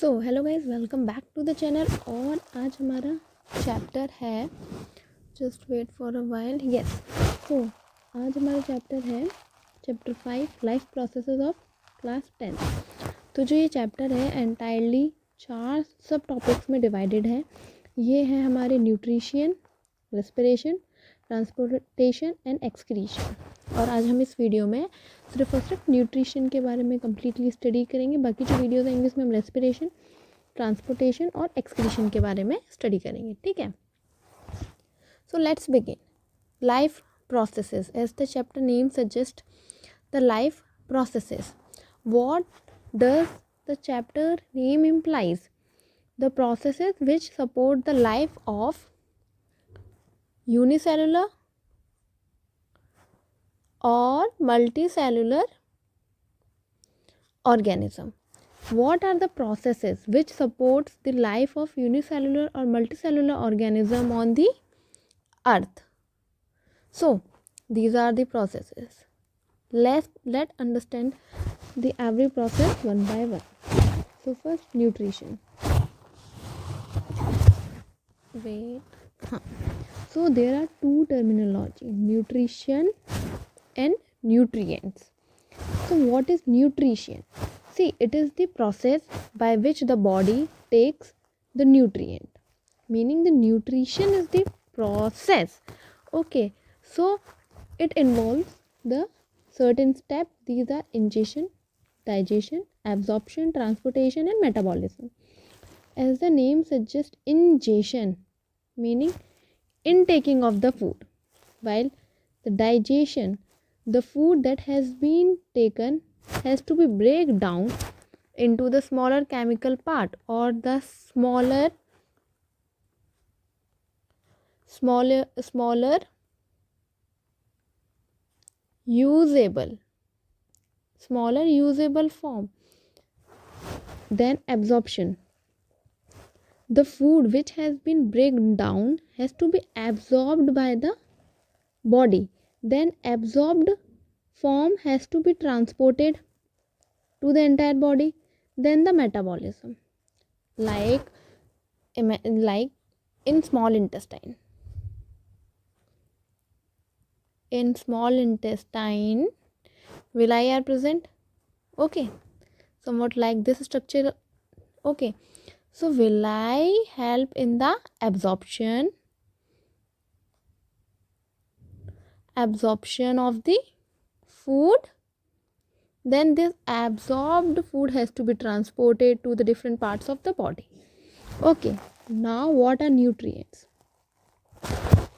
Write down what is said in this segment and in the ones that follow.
So hello guys, welcome back to the channel. और आज हमारा चैप्टर है, just wait for a while, yes. तो आज हमारा चैप्टर है chapter 5, life processes of class 10। तो जो ये चैप्टर है एंटायरली 4 सब टॉपिक्स में डिवाइडेड है। ये है हमारे nutrition, respiration, transportation and excretion. और आज हम इस वीडियो में सिर्फ और सिर्फ न्यूट्रिशन के बारे में कम्प्लीटली स्टडी करेंगे। बाकी जो वीडियोस हैं इंग्लिश में हम रेस्पिरेशन, ट्रांसपोर्टेशन और एक्सक्रीशन के बारे में स्टडी करेंगे, ठीक है। So let's begin. Life processes, as the chapter name suggest, the life processes. What does the chapter name implies? The processes which support the life of unicellular or multicellular organism. What are the processes which supports the life of unicellular or multicellular organism on the earth? So these are the processes. Let understand the every process one by one. So first, nutrition. So there are two terminology, nutrition and nutrients. So what is nutrition? See, it is the process by which the body takes the nutrient. Meaning the nutrition is the process. Okay, so it involves the certain steps. These are ingestion, digestion, absorption, transportation and metabolism. As the name suggests, ingestion meaning intaking of the food, while the digestion, the food that has been taken has to be break down into the smaller chemical part or the smaller usable form. Then absorption, the food which has been break down has to be absorbed by the body. Then absorbed form has to be transported to the entire body. Then the metabolism, like in small intestine. In small intestine, villi are present. Okay, somewhat like this structure. Okay, so villi help in the absorption of the food. Then this absorbed food has to be transported to the different parts of the body. Okay, now what are nutrients?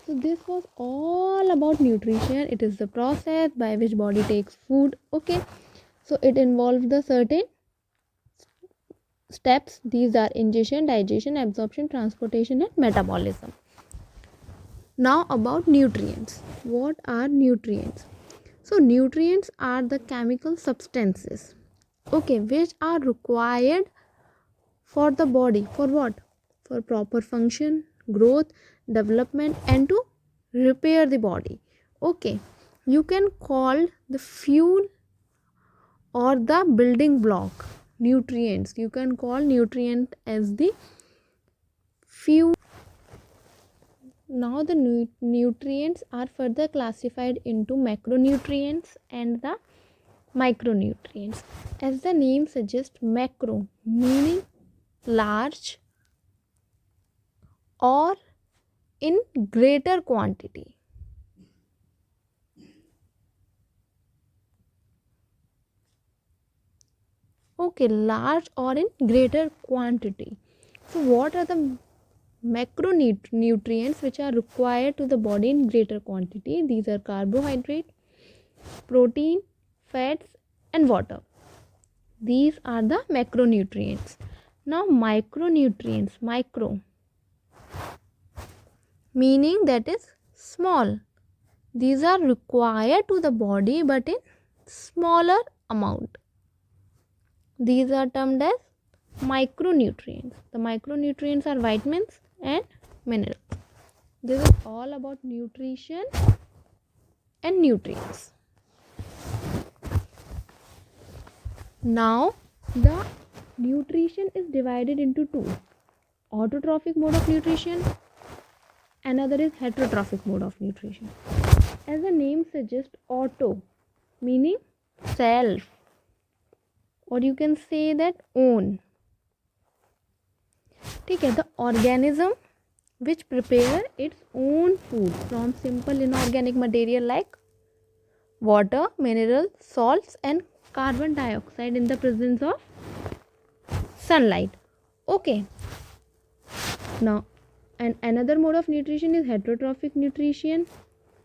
So this was all about nutrition. It is the process by which body takes food. Okay, so it involves the certain steps. These are ingestion, digestion, absorption, transportation and metabolism. Now about nutrients. What are nutrients? So nutrients are the chemical substances, okay, which are required for the body. For what? For proper function, growth, development and to repair the body. Okay, you can call the fuel or the building block nutrients. You can call nutrient as the fuel. Now the nutrients are further classified into macronutrients and the micronutrients. As the name suggests, macro meaning large or in greater quantity. Okay, large or in greater quantity. So what are the macronutrients which are required to the body in greater quantity? These are carbohydrate, protein, fats and water. These are the macronutrients. Now micronutrients, micro meaning that is small. These are required to the body but in smaller amount. These are termed as micronutrients. The micronutrients are vitamins and minerals. This is all about nutrition and nutrients. Now the nutrition is divided into two: autotrophic mode of nutrition, another is heterotrophic mode of nutrition. As the name suggests, auto meaning self, or you can say that own. ठीक है, the organism which prepare its own food from simple inorganic material like water, minerals, salts and carbon dioxide in the presence of sunlight. Okay, now and another mode of nutrition is heterotrophic nutrition,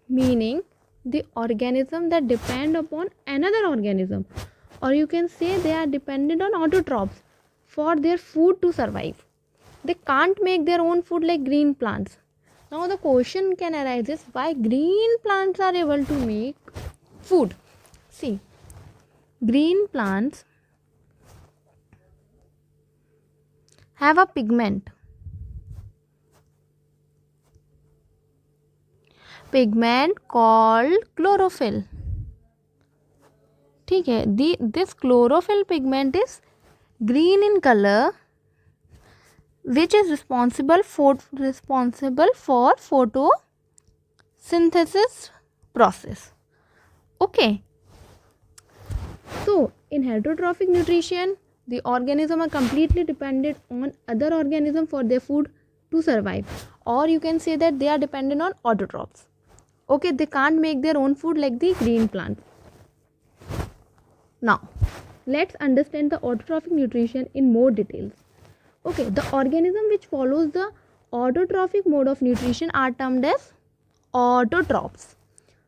meaning the organism that depend upon another organism, or you can say they are dependent on autotrophs for their food to survive. They can't make their own food like green plants. Now the question can arise is why green plants are able to make food. See, green plants have a pigment called chlorophyll. ठीक है, this chlorophyll pigment is green in color, which is responsible for photosynthesis process. Okay, so in heterotrophic nutrition, the organism are completely dependent on other organism for their food to survive, or you can say that they are dependent on autotrophs. Okay, they can't make their own food like the green plants. Now let's understand the autotrophic nutrition in more details. Okay, the organism which follows the autotrophic mode of nutrition are termed as autotrophs.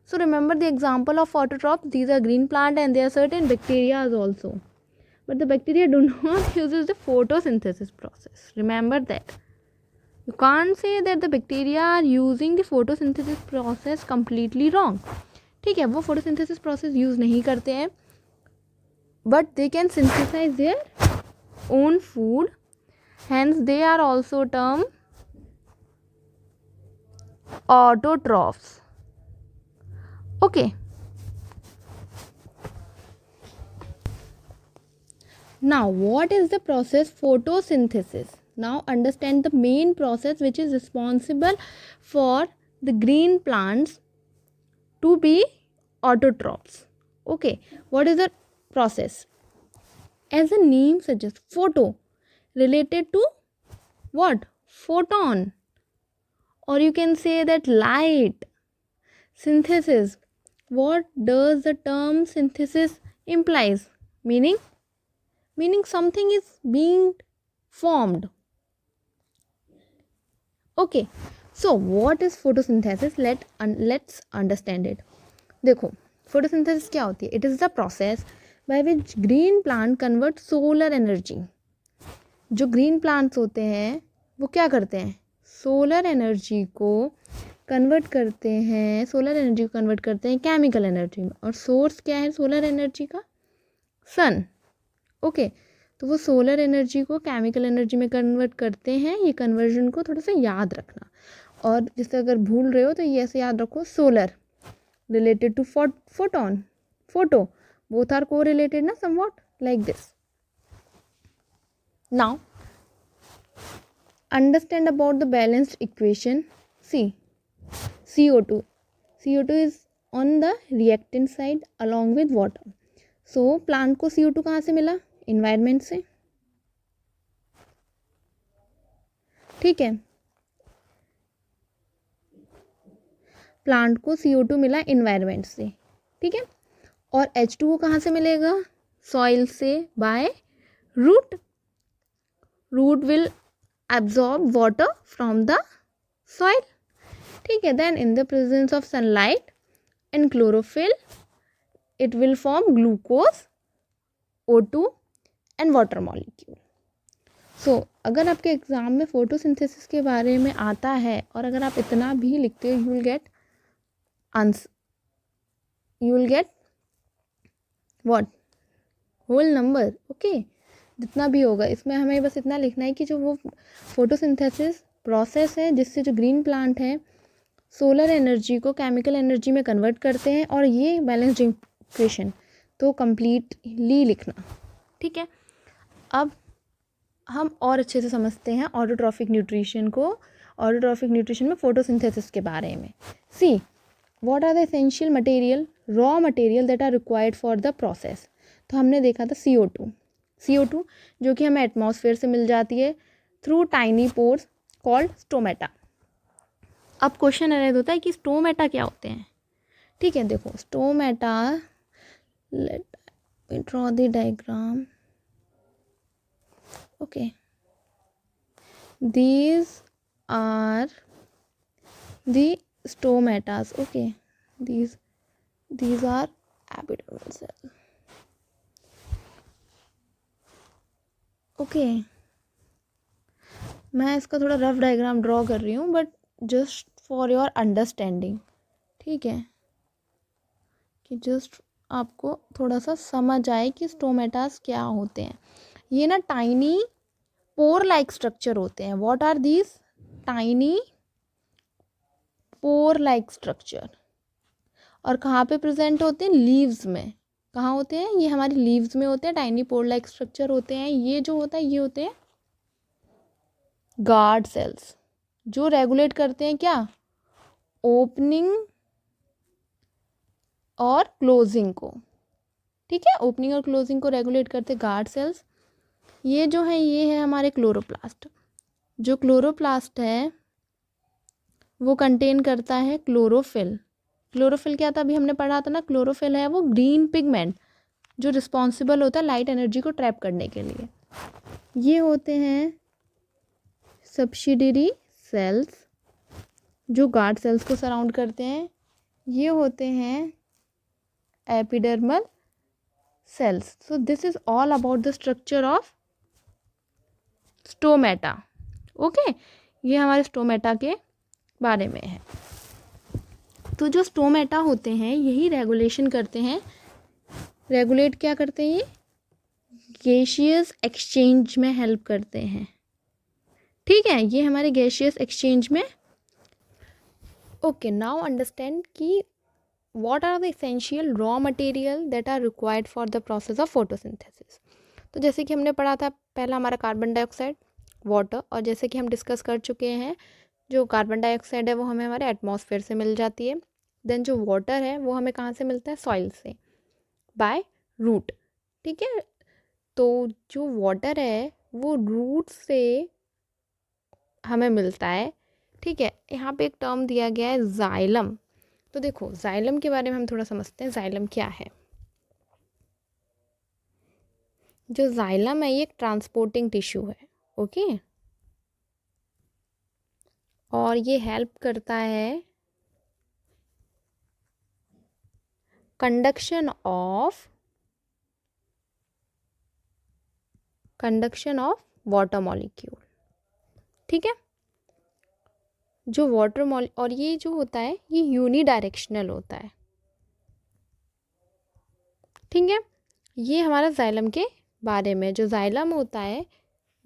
So remember the example of autotrophs, these are green plant and there are certain bacteria also, but the bacteria do not use the photosynthesis process. Remember that. You can't say that the bacteria are using the photosynthesis process completely wrong. ठीक है, वो photosynthesis process use नहीं करते हैं, but they can synthesize their own food, hence they are also termed autotrophs. Okay, now what is the process photosynthesis? Now understand the main process which is responsible for the green plants to be autotrophs. Okay, what is the process? As the name suggests, photo related to what? Photon, or you can say that light. Synthesis, what does the term synthesis implies? Meaning something is being formed. Okay, so what is photosynthesis? Let's understand it. देखो, photosynthesis क्या होती है? It is the process by which green plant convert solar energy. जो green plants होते हैं वो क्या करते हैं? सोलर एनर्जी को कन्वर्ट करते हैं केमिकल एनर्जी में, और सोर्स क्या है सोलर एनर्जी का? सन. ओके, तो वो सोलर एनर्जी को केमिकल एनर्जी में कन्वर्ट करते हैं. ये कन्वर्जन को थोड़ा सा याद रखना, और जैसे अगर भूल रहे हो तो ये ऐसे याद रखो, solar related to photon, photo, both are correlated na, somewhat like this. Now understand about the balanced equation. See, CO2 is on the reactant side along with water. So plant को CO2 कहाँ से मिला? Environment से. ठीक है, plant को CO2 मिला environment से. ठीक है, और H2O कहाँ से मिलेगा? सॉइल से, by root. Root will absorb water from the soil. ठीक है, then in the presence of sunlight and chlorophyll it will form glucose, O2 and water molecule. So अगर आपके एग्जाम में फोटोसिंथेसिस के बारे में आता है और अगर आप इतना भी लिखते हो, you will get answer, you will get what? whole number. Okay, जितना भी होगा इसमें हमें बस इतना लिखना है कि जो वो फोटोसिंथेसिस प्रोसेस है जिससे जो ग्रीन प्लांट है सोलर एनर्जी को केमिकल एनर्जी में कन्वर्ट करते हैं, और ये बैलेंस्ड इक्वेशन तो कंप्लीटली लिखना. ठीक है, अब हम और अच्छे से समझते हैं ऑटोट्रॉफिक न्यूट्रिशन को, ऑटोट्रॉफिक न्यूट्रिशन में फोटोसिंथेसिस के बारे में। See what are the essential material, raw material that are required for the process. तो हमने देखा था CO2 जो कि हमें एटमॉस्फेयर से मिल जाती है through tiny pores called stomata. अब क्वेश्चन अरेज होता है कि स्टोमेटा क्या होते हैं। ठीक है, देखो stomata, let me draw the diagram. Okay, these are the stomatas. Okay, these are epidermal cell. Okay, मैं इसका थोड़ा रफ डायग्राम ड्रॉ कर रही हूँ but just for your understanding. ठीक है, कि जस्ट आपको थोड़ा सा समझ आए कि स्टोमेटास क्या होते हैं। ये ना टाइनी पोर लाइक स्ट्रक्चर होते हैं। What are these? Tiny pore like structure. और कहाँ पे प्रेजेंट होते हैं? लीव्स में। कहाँ होते हैं? ये हमारी लीव्स में होते हैं, टाइनी पोर लाइक स्ट्रक्चर होते हैं। ये जो होता है ये होते हैं गार्ड सेल्स, जो रेगुलेट करते हैं क्या? ओपनिंग और क्लोजिंग को। ठीक है, ओपनिंग और क्लोजिंग को रेगुलेट करते हैं गार्ड सेल्स। ये जो है ये है हमारे क्लोरोप्लास्ट। जो क्लोरोप्लास्ट है वो कंटेन करता है क्लोरोफिल। क्लोरोफिल क्या था? अभी हमने पढ़ा था ना, क्लोरोफिल है वो ग्रीन पिगमेंट जो रिस्पॉन्सिबल होता है लाइट एनर्जी को ट्रैप करने के लिए। ये होते हैं सब्सिडियरी सेल्स जो गार्ड सेल्स को सराउंड करते हैं। ये होते हैं epidermal cells. So this is all about the structure of stomata. Okay, ये हमारे स्टोमेटा के बारे में है। तो जो स्टोमेटा होते हैं यही रेगुलेशन करते हैं। रेगुलेट क्या करते हैं? ये गैसियस एक्सचेंज में हेल्प करते हैं। ठीक है, ये हमारे गैसियस एक्सचेंज में। ओके, नाउ अंडरस्टैंड कि what are the essential raw material that are required for the process of photosynthesis. तो जैसे कि हमने पढ़ा था, पहला हमारा कार्बन डाइऑक्साइड, वाटर, और जैसे कि हम डिस्कस कर चुके हैं जो कार्बन डाइऑक्साइड है वो हमें हमारे एटमॉस्फेयर से मिल जाती है। देन जो वाटर है वो हमें कहाँ से मिलता है? सॉइल से, बाय रूट। ठीक है, तो जो वाटर है वो रूट से हमें मिलता है। ठीक है, यहाँ पे एक टर्म दिया गया है जाइलम। तो देखो जाइलम के बारे में हम थोड़ा समझते हैं, जाइलम क्या है। जो जाइलम है ये एक ट्रांसपोर्टिंग टिश्यू है। ओके, और ये हेल्प करता है कंडक्शन ऑफ वाटर मॉलिक्यूल। ठीक है, जो वाटर और ये जो होता है ये यूनी डायरेक्शनल होता है। ठीक है, ये हमारा जाइलम के बारे में। जो जाइलम होता है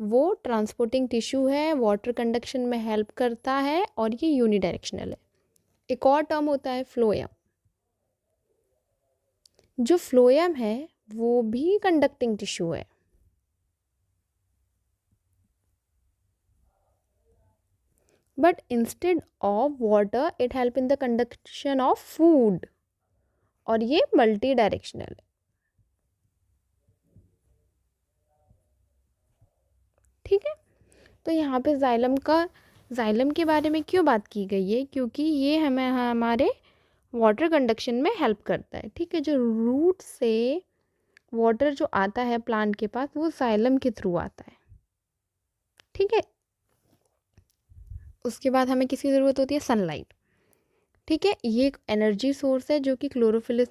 वो ट्रांसपोर्टिंग टिश्यू है, वाटर कंडक्शन में हेल्प करता है और ये यूनी डायरेक्शनल है। एक और टर्म होता है फ्लोएम। जो फ्लोएम है वो भी कंडक्टिंग टिश्यू है। But instead of water it help in the conduction of food, और ये मल्टी डायरेक्शनल है। ठीक है, तो यहाँ पे जाइलम के बारे में क्यों बात की गई है? क्योंकि ये हमें हमारे वाटर कंडक्शन में हेल्प करता है। ठीक है, जो रूट से वाटर जो आता है प्लांट के पास वो जाइलम के थ्रू आता है। ठीक है, उसके बाद हमें किसकी ज़रूरत होती है? सनलाइट। ठीक है, ये एक एनर्जी सोर्स है जो कि क्लोरोफिल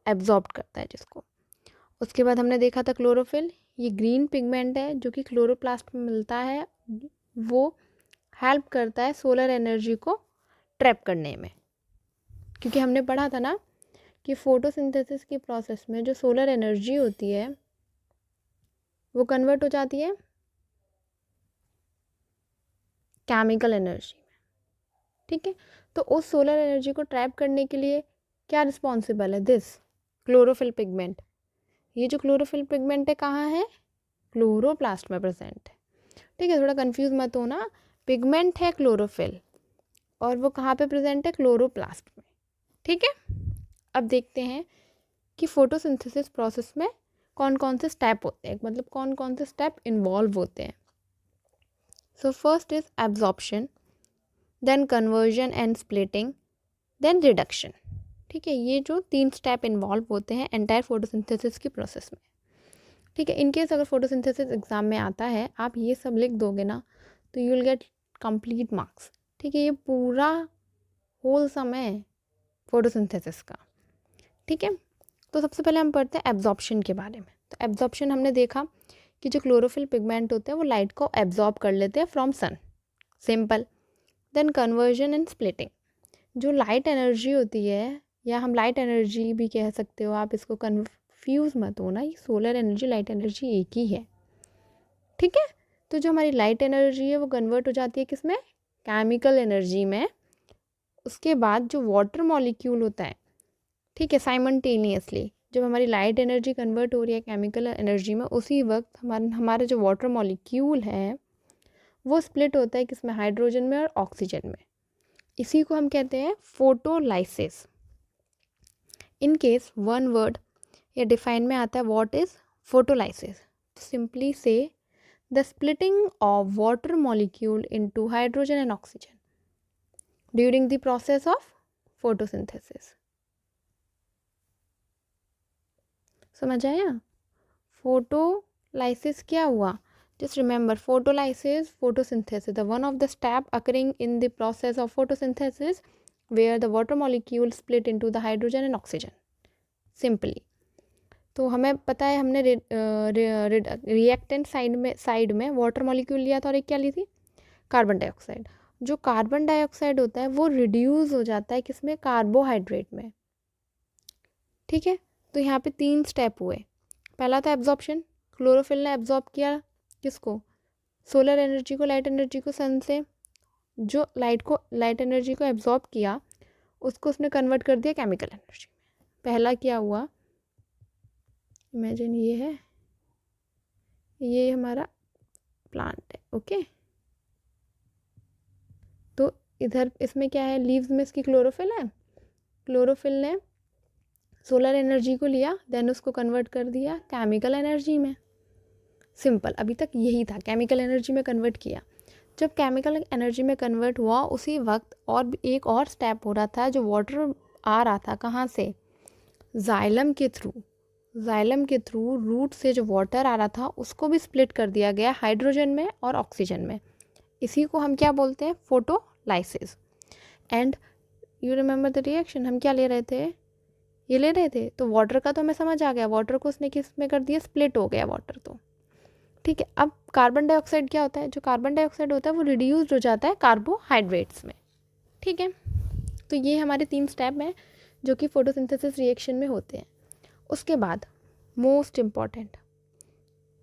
एब्जॉर्ब करता है जिसको। उसके बाद हमने देखा था क्लोरोफिल, ये ग्रीन पिगमेंट है जो कि क्लोरोप्लास्ट में मिलता है। वो हेल्प करता है सोलर एनर्जी को ट्रैप करने में। क्योंकि हमने पढ़ा था ना कि फोटोसिंथेसिस की प्रोसेस में जो सोलर एनर्जी होती है वो कन्वर्ट हो जाती है केमिकल एनर्जी में। ठीक है, तो उस सोलर एनर्जी को ट्रैप करने के लिए क्या रिस्पॉन्सिबल है? This chlorophyll pigment. ये जो क्लोरोफिल पिगमेंट है कहाँ है? क्लोरोप्लास्ट में प्रेजेंट है। ठीक है, थोड़ा कंफ्यूज मत होना। पिगमेंट है क्लोरोफिल और वो कहाँ पे प्रेजेंट है, क्लोरोप्लास्ट में। ठीक है, अब देखते हैं कि फोटोसिंथेसिस प्रोसेस में कौन कौन से स्टेप होते हैं, मतलब कौन कौन से स्टेप इन्वॉल्व होते हैं। So first is absorption, then conversion and splitting, then reduction. ठीक है, ये जो 3 स्टेप इन्वॉल्व होते हैं एंटायर फोटोसिंथेसिस की प्रोसेस में। ठीक है, इनकेस अगर फोटोसिंथेसिस एग्जाम में आता है, आप ये सब लिख दोगे ना, तो you will get complete marks. ठीक है, ये पूरा होल समय फोटोसिंथेसिस का। ठीक है, तो सबसे पहले हम पढ़ते हैं एब्जॉर्प्शन के बारे में। तो एब्जॉर्प्शन हमने देखा कि जो क्लोरोफिल पिगमेंट होते हैं वो लाइट को एब्जॉर्ब कर लेते हैं from sun, simple. Then conversion and splitting, जो लाइट एनर्जी होती है, या हम लाइट एनर्जी भी कह सकते हो, आप इसको कन्फ्यूज़ मत होना, ये सोलर एनर्जी लाइट एनर्जी एक ही है। ठीक है, तो जो हमारी लाइट एनर्जी है वो कन्वर्ट हो जाती है किस में, केमिकल एनर्जी में। उसके बाद जो वाटर मॉलिक्यूल होता है, ठीक है, साइमल्टेनियसली जब हमारी लाइट एनर्जी कन्वर्ट हो रही है केमिकल एनर्जी में, उसी वक्त हमारा जो वाटर मॉलिक्यूल है वो स्प्लिट होता है किसमें, हाइड्रोजन में और ऑक्सीजन में। इसी को हम कहते हैं photolysis. In case one word या डिफाइन में आता है व्हाट इज फोटोलाइसिस, तो सिंपली से the splitting of water molecule into hydrogen and oxygen during the process of photosynthesis. समझ आया? फोटोलाइसिस क्या हुआ, just remember photolysis, photosynthesis, the one of the step occurring in the process of photosynthesis where the water molecule split into the hydrogen and oxygen, simply। तो हमें पता है, हमने reactant side में वाटर मॉलिक्यूल लिया था और एक क्या ली थी, कार्बन डाइऑक्साइड। जो कार्बन डाइऑक्साइड होता है वो रिड्यूस हो जाता है किसमें, कार्बोहाइड्रेट में। ठीक है, तो यहाँ पे 3 स्टेप हुए। पहला था एब्जॉर्प्शन, क्लोरोफिल ने एब्जॉर्ब किया किसको, सोलर एनर्जी को, लाइट एनर्जी को सन से। जो लाइट एनर्जी को एब्जॉर्ब किया उसको उसने कन्वर्ट कर दिया केमिकल एनर्जी में। पहला क्या हुआ, इमेजिन ये है, ये हमारा प्लांट है, ओके। तो इधर इसमें क्या है, लीव्स में इसकी क्लोरोफिल है। क्लोरोफिल ने सोलर एनर्जी को लिया, देन उसको कन्वर्ट कर दिया केमिकल एनर्जी में, सिंपल। अभी तक यही था, केमिकल एनर्जी में कन्वर्ट किया। जब केमिकल एनर्जी में कन्वर्ट हुआ उसी वक्त और एक और स्टेप हो रहा था, जो वाटर आ रहा था कहाँ से, जाइलम के थ्रू। जाइलम के थ्रू रूट से जो वाटर आ रहा था उसको भी स्प्लिट कर दिया गया हाइड्रोजन में और ऑक्सीजन में। इसी को हम क्या बोलते हैं, photolysis. And you remember the reaction, हम क्या ले रहे थे, ये ले रहे थे। तो वाटर का तो हमें समझ आ गया, वाटर को उसने किस में कर दिया, स्प्लिट हो गया वाटर तो। ठीक है, अब कार्बन डाइऑक्साइड क्या होता है, जो कार्बन डाइऑक्साइड होता है वो रिड्यूस्ड हो जाता है कार्बोहाइड्रेट्स में। ठीक है, तो ये हमारे 3 स्टेप हैं जो कि फोटोसिंथेसिस रिएक्शन में होते हैं। उसके बाद मोस्ट इम्पॉर्टेंट,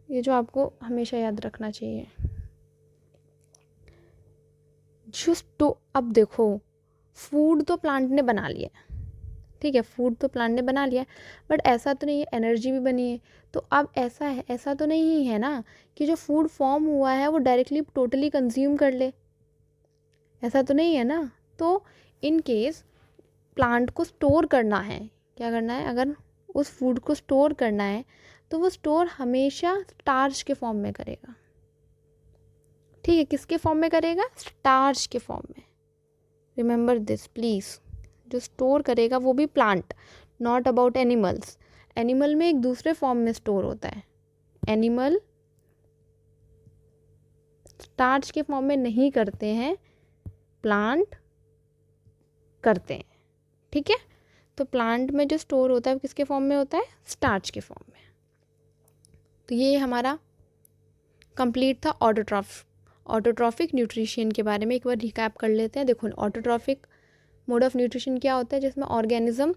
ये जो आपको हमेशा याद रखना चाहिए, अब देखो, फूड तो प्लांट ने बना लिया, ठीक है, फूड तो प्लांट ने बना लिया, बट ऐसा तो नहीं है, एनर्जी भी बनी है। तो अब ऐसा तो नहीं है ना कि जो फूड फॉर्म हुआ है वो डायरेक्टली टोटली कंज्यूम कर ले, ऐसा तो नहीं है ना। तो इन केस प्लांट को स्टोर करना है, क्या करना है, अगर उस फूड को स्टोर करना है तो वो स्टोर हमेशा स्टार्च के फॉर्म में करेगा। ठीक है, किसके फॉर्म में करेगा, स्टार्च के फॉर्म में। रिमेंबर दिस प्लीज़, जो स्टोर करेगा वो भी plant, not about animals. Animal में एक दूसरे फॉर्म में स्टोर होता है, एनिमल स्टार्च के फॉर्म में नहीं करते हैं, प्लांट करते हैं। ठीक है, तो प्लांट में जो स्टोर होता है किसके फॉर्म में होता है, स्टार्च के फॉर्म में। तो ये हमारा कंप्लीट था ऑटोट्रॉफिक न्यूट्रिशन के बारे में। एक बार रिकैप कर लेते हैं। देखो, ऑटोट्रॉफिक मोड ऑफ न्यूट्रिशन क्या होता है, जिसमें ऑर्गेनिज्म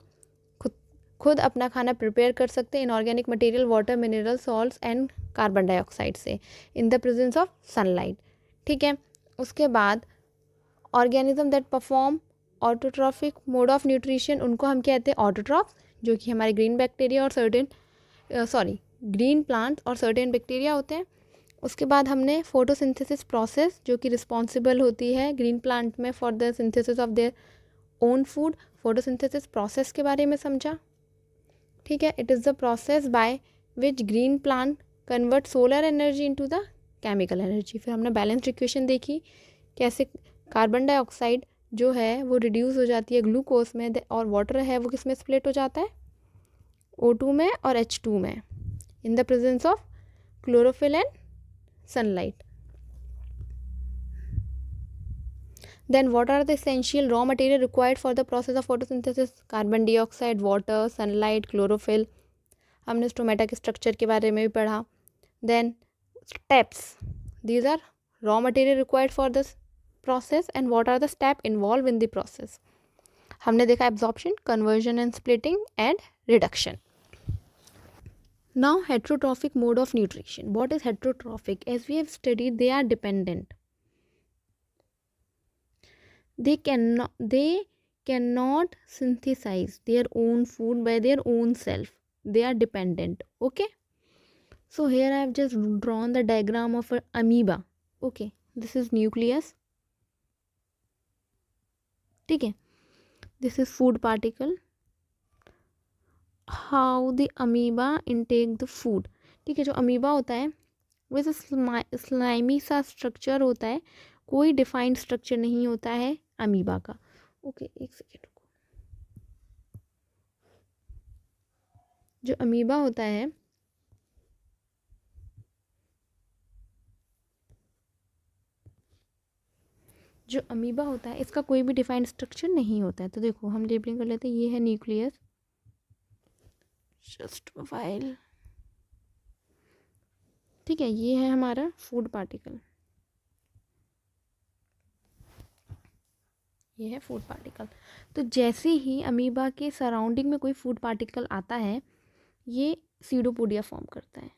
खुद अपना खाना प्रिपेयर कर सकते हैं inorganic material, water, mineral, salts and carbon dioxide से in the presence of sunlight. ठीक है, उसके बाद organism that perform autotrophic mode of nutrition, उनको हम कहते हैं ऑटोट्रॉफ्स, जो कि हमारे ग्रीन बैक्टीरिया और ग्रीन प्लांट्स और सर्टेन बैक्टीरिया होते हैं। उसके बाद हमने फोटोसिंथेसिस प्रोसेस जो कि रिस्पॉन्सिबल होती है ग्रीन प्लांट में for the synthesis of their own food, photosynthesis process के बारे में समझा। ठीक है, it is the process by which green plant convert solar energy into the chemical energy. फिर हमने बैलेंस्ड इक्वेशन देखी, कैसे कार्बन डाइऑक्साइड जो है वो रिड्यूस हो जाती है ग्लूकोज में, और वाटर है वो किस में स्प्लिट हो जाता है, O2 में और H2 में, इन the presence of chlorophyll and sunlight. Then what are the essential raw material required for the process of photosynthesis? Carbon dioxide, water, sunlight, chlorophyll. हमने स्टोमेटा के स्ट्रक्चर के बारे में भी पढ़ा। Then steps, these are raw material required for this process and what are the step involved in the process. हमने देखा absorption, conversion and splitting and reduction. Now heterotrophic mode of nutrition. What is heterotrophic? As we have studied, they are dependent. They cannot synthesize their own food by their own self. They are dependent. Okay, so here I have just drawn the diagram of an amoeba. Okay, this is nucleus. ठीक है, this is food particle. How the amoeba intake the food. ठीक है, जो amoeba होता है वो ऐसा slimy सा स्ट्रक्चर होता है, कोई डिफाइंड स्ट्रक्चर नहीं होता है अमीबा का। ओके, एक सेकेंड रुको। जो अमीबा होता है इसका कोई भी डिफाइंड स्ट्रक्चर नहीं होता है। तो देखो हम लेबलिंग कर लेते हैं, ये है न्यूक्लियस, जस्ट फाइल। ठीक है, ये है हमारा फूड पार्टिकल, ये है फूड पार्टिकल। तो जैसे ही अमीबा के सराउंडिंग में कोई फूड पार्टिकल आता है, ये सीडोपोडिया फॉर्म करता है।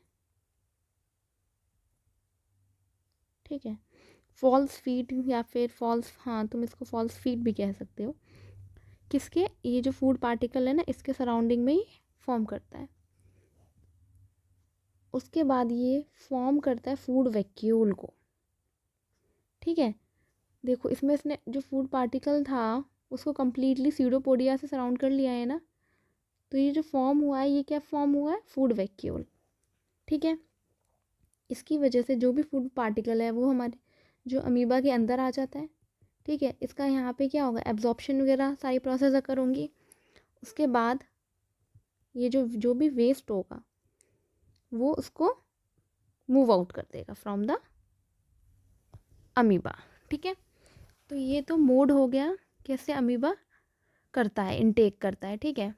ठीक है, फॉल्स फीड या फिर फॉल्स, हाँ तुम इसको फॉल्स फीड भी कह सकते हो। किसके, ये जो फूड पार्टिकल है ना, इसके सराउंडिंग में ही फॉर्म करता है। उसके बाद ये फॉर्म करता है फूड वैक्यूल को। ठीक है, देखो इसमें इसने जो फूड पार्टिकल था उसको कम्प्लीटली सीडोपोडिया से सराउंड कर लिया है ना, तो ये जो फॉर्म हुआ है, ये क्या फॉर्म हुआ है, फूड वैक्यूल। ठीक है, इसकी वजह से जो भी फूड पार्टिकल है वो हमारे जो अमीबा के अंदर आ जाता है। ठीक है, इसका यहाँ पे क्या होगा, एब्जॉर्प्शन वगैरह सारी प्रोसेस अकर होंगी। उसके बाद ये जो भी वेस्ट होगा वो उसको मूव आउट कर देगा फ्रॉम द अमीबा। ठीक है, तो ये तो मोड हो गया कैसे अमीबा करता है, इनटेक करता है। ठीक है,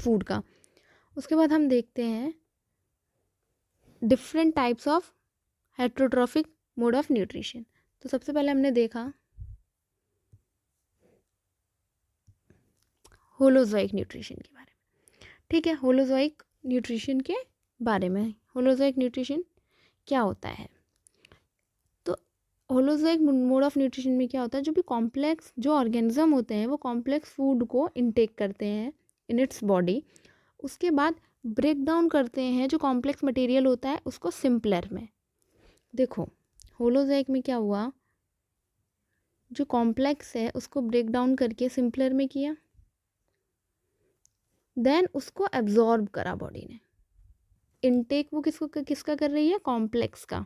फूड का। उसके बाद हम देखते हैं different types of heterotrophic mode of nutrition. तो सबसे पहले हमने देखा होलोजोइक न्यूट्रिशन के बारे में। ठीक है, होलोजोइक न्यूट्रिशन के बारे में, होलोजोइक न्यूट्रिशन क्या होता है। तो होलोजोइक मोड ऑफ न्यूट्रिशन में क्या होता है, जो भी कॉम्प्लेक्स जो ऑर्गेनिज्म होते हैं वो कॉम्प्लेक्स फूड को इनटेक करते हैं इन इट्स बॉडी, उसके बाद ब्रेक डाउन करते हैं जो कॉम्प्लेक्स मटेरियल होता है उसको सिंपलर में। देखो होलोजोइक में क्या हुआ, जो कॉम्प्लेक्स है उसको ब्रेक डाउन करके सिंपलर में किया, देन उसको एब्जॉर्ब करा बॉडी ने। इनटेक वो किसका कर रही है, कॉम्प्लेक्स का,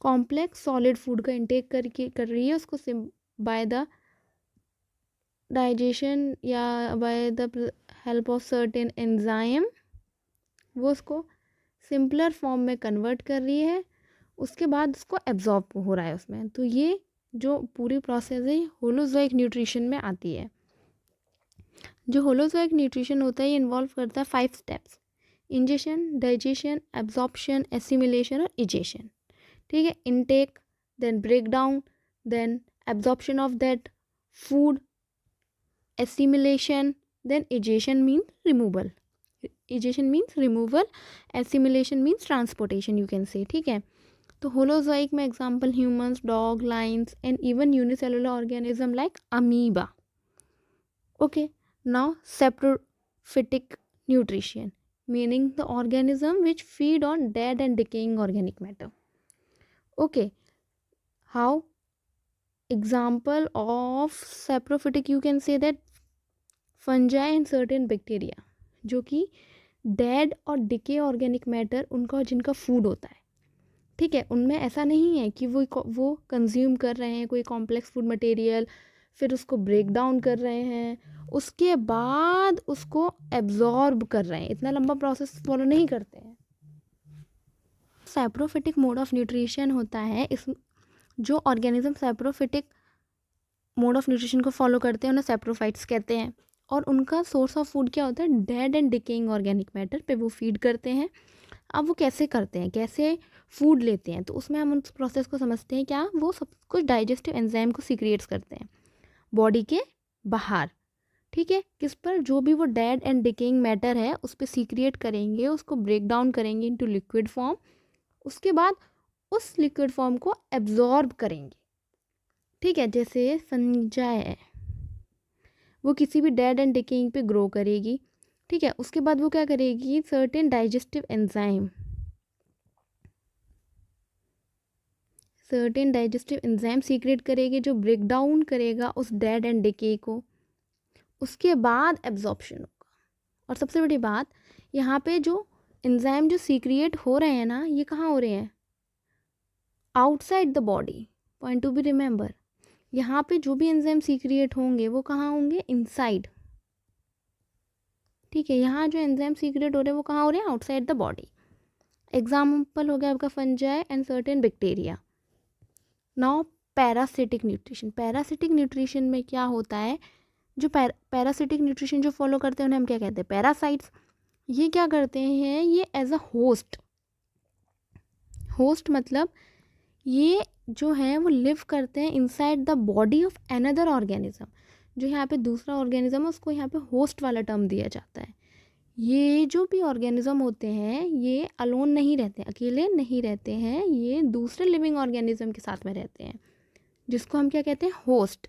कॉम्प्लेक्स सॉलिड फूड का इनटेक कर रही है, उसको बाय द डाइजेशन या by the help of certain enzyme वो उसको सिंपलर फॉर्म में कन्वर्ट कर रही है, उसके बाद उसको एब्जॉर्ब हो रहा है उसमें। तो ये जो पूरी प्रोसेस है होलोजोइक न्यूट्रिशन में आती है। जो होलोजोइक न्यूट्रिशन होता है ये इन्वॉल्व करता है 5 steps, ingestion, digestion, absorption, assimilation और इजेशन। ठीक है, intake, then break down, then absorption of that food, assimilation, then egestion mean removal, egestion means removal, assimilation means transportation you can say. ठीक है, तो होलोजोइक में example humans, dog, lions and even unicellular organism like amoeba. Okay, now saprophytic nutrition, meaning the organism which feed on dead and decaying organic matter. Okay, how example of saprophytic, you can say that fungi and certain bacteria, जो कि dead और decay organic matter उनका जिनका food होता है, ठीक है, उनमें ऐसा नहीं है कि वो कंज्यूम कर रहे हैं कोई कॉम्प्लेक्स फूड मटेरियल, फिर उसको ब्रेक डाउन कर रहे हैं, उसके बाद उसको एब्जॉर्ब कर रहे हैं, इतना लंबा प्रोसेस फॉलो नहीं करते हैं. सैप्रोफिटिक मोड ऑफ न्यूट्रिशन होता है, इस जो organism saprophytic mode of nutrition को फॉलो करते हैं उन्हें सैप्रोफाइट्स कहते हैं. और उनका सोर्स ऑफ फूड क्या होता है, dead and decaying organic matter पे वो फीड करते हैं. अब वो कैसे करते हैं, कैसे फूड लेते हैं, तो उसमें हम उस प्रोसेस को समझते हैं. क्या, वो सब कुछ डाइजेस्टिव एंजाइम को सीक्रिएट्स करते हैं बॉडी के बाहर, ठीक है, किस पर, जो भी वो डेड एंड डिकेइंग मैटर है उस पर सीक्रिएट करेंगे, उसको ब्रेक डाउन करेंगे इनटू लिक्विड फॉर्म, उसके बाद उस लिक्विड फॉर्म को एब्जॉर्ब करेंगे, ठीक है. जैसे फंजाई है, वो किसी भी डेड एंड डिकेइंग पे ग्रो करेगी, ठीक है, उसके बाद वो क्या करेगी, सर्टेन डाइजेस्टिव एंजाइम सीक्रेट करेगी जो ब्रेक डाउन करेगा उस डेड एंड डिके को, उसके बाद एब्जॉर्प्शन होगा. और सबसे बड़ी बात यहाँ पे, जो एंजाइम जो सीक्रिएट हो रहे हैं ना, ये कहाँ हो रहे हैं, outside the body. Point to be remember, यहाँ पे जो भी एंजाइम सीक्रिएट होंगे वो कहाँ होंगे, इनसाइड, ठीक है. यहाँ जो एंजाइम सीक्रेट हो रहे हैं वो कहाँ हो रहे हैं, आउटसाइड द बॉडी. एग्जाम्पल हो गया आपका fungi and certain bacteria. Now parasitic nutrition. Parasitic nutrition में क्या होता है, जो पैरासिटिक न्यूट्रिशन जो फॉलो करते हैं उन्हें हम क्या कहते हैं, पैरासाइट्स. ये क्या करते हैं, ये एज अ होस्ट मतलब ये जो है वो लिव करते हैं inside the body of another organism. जो यहाँ पे दूसरा ऑर्गेनिज्म है उसको यहाँ पे होस्ट वाला टर्म दिया जाता है. ये जो भी ऑर्गेनिज्म होते हैं ये अलोन नहीं रहते हैं, अकेले नहीं रहते हैं, ये दूसरे लिविंग ऑर्गेनिज्म के साथ में रहते हैं, जिसको हम क्या कहते हैं, होस्ट.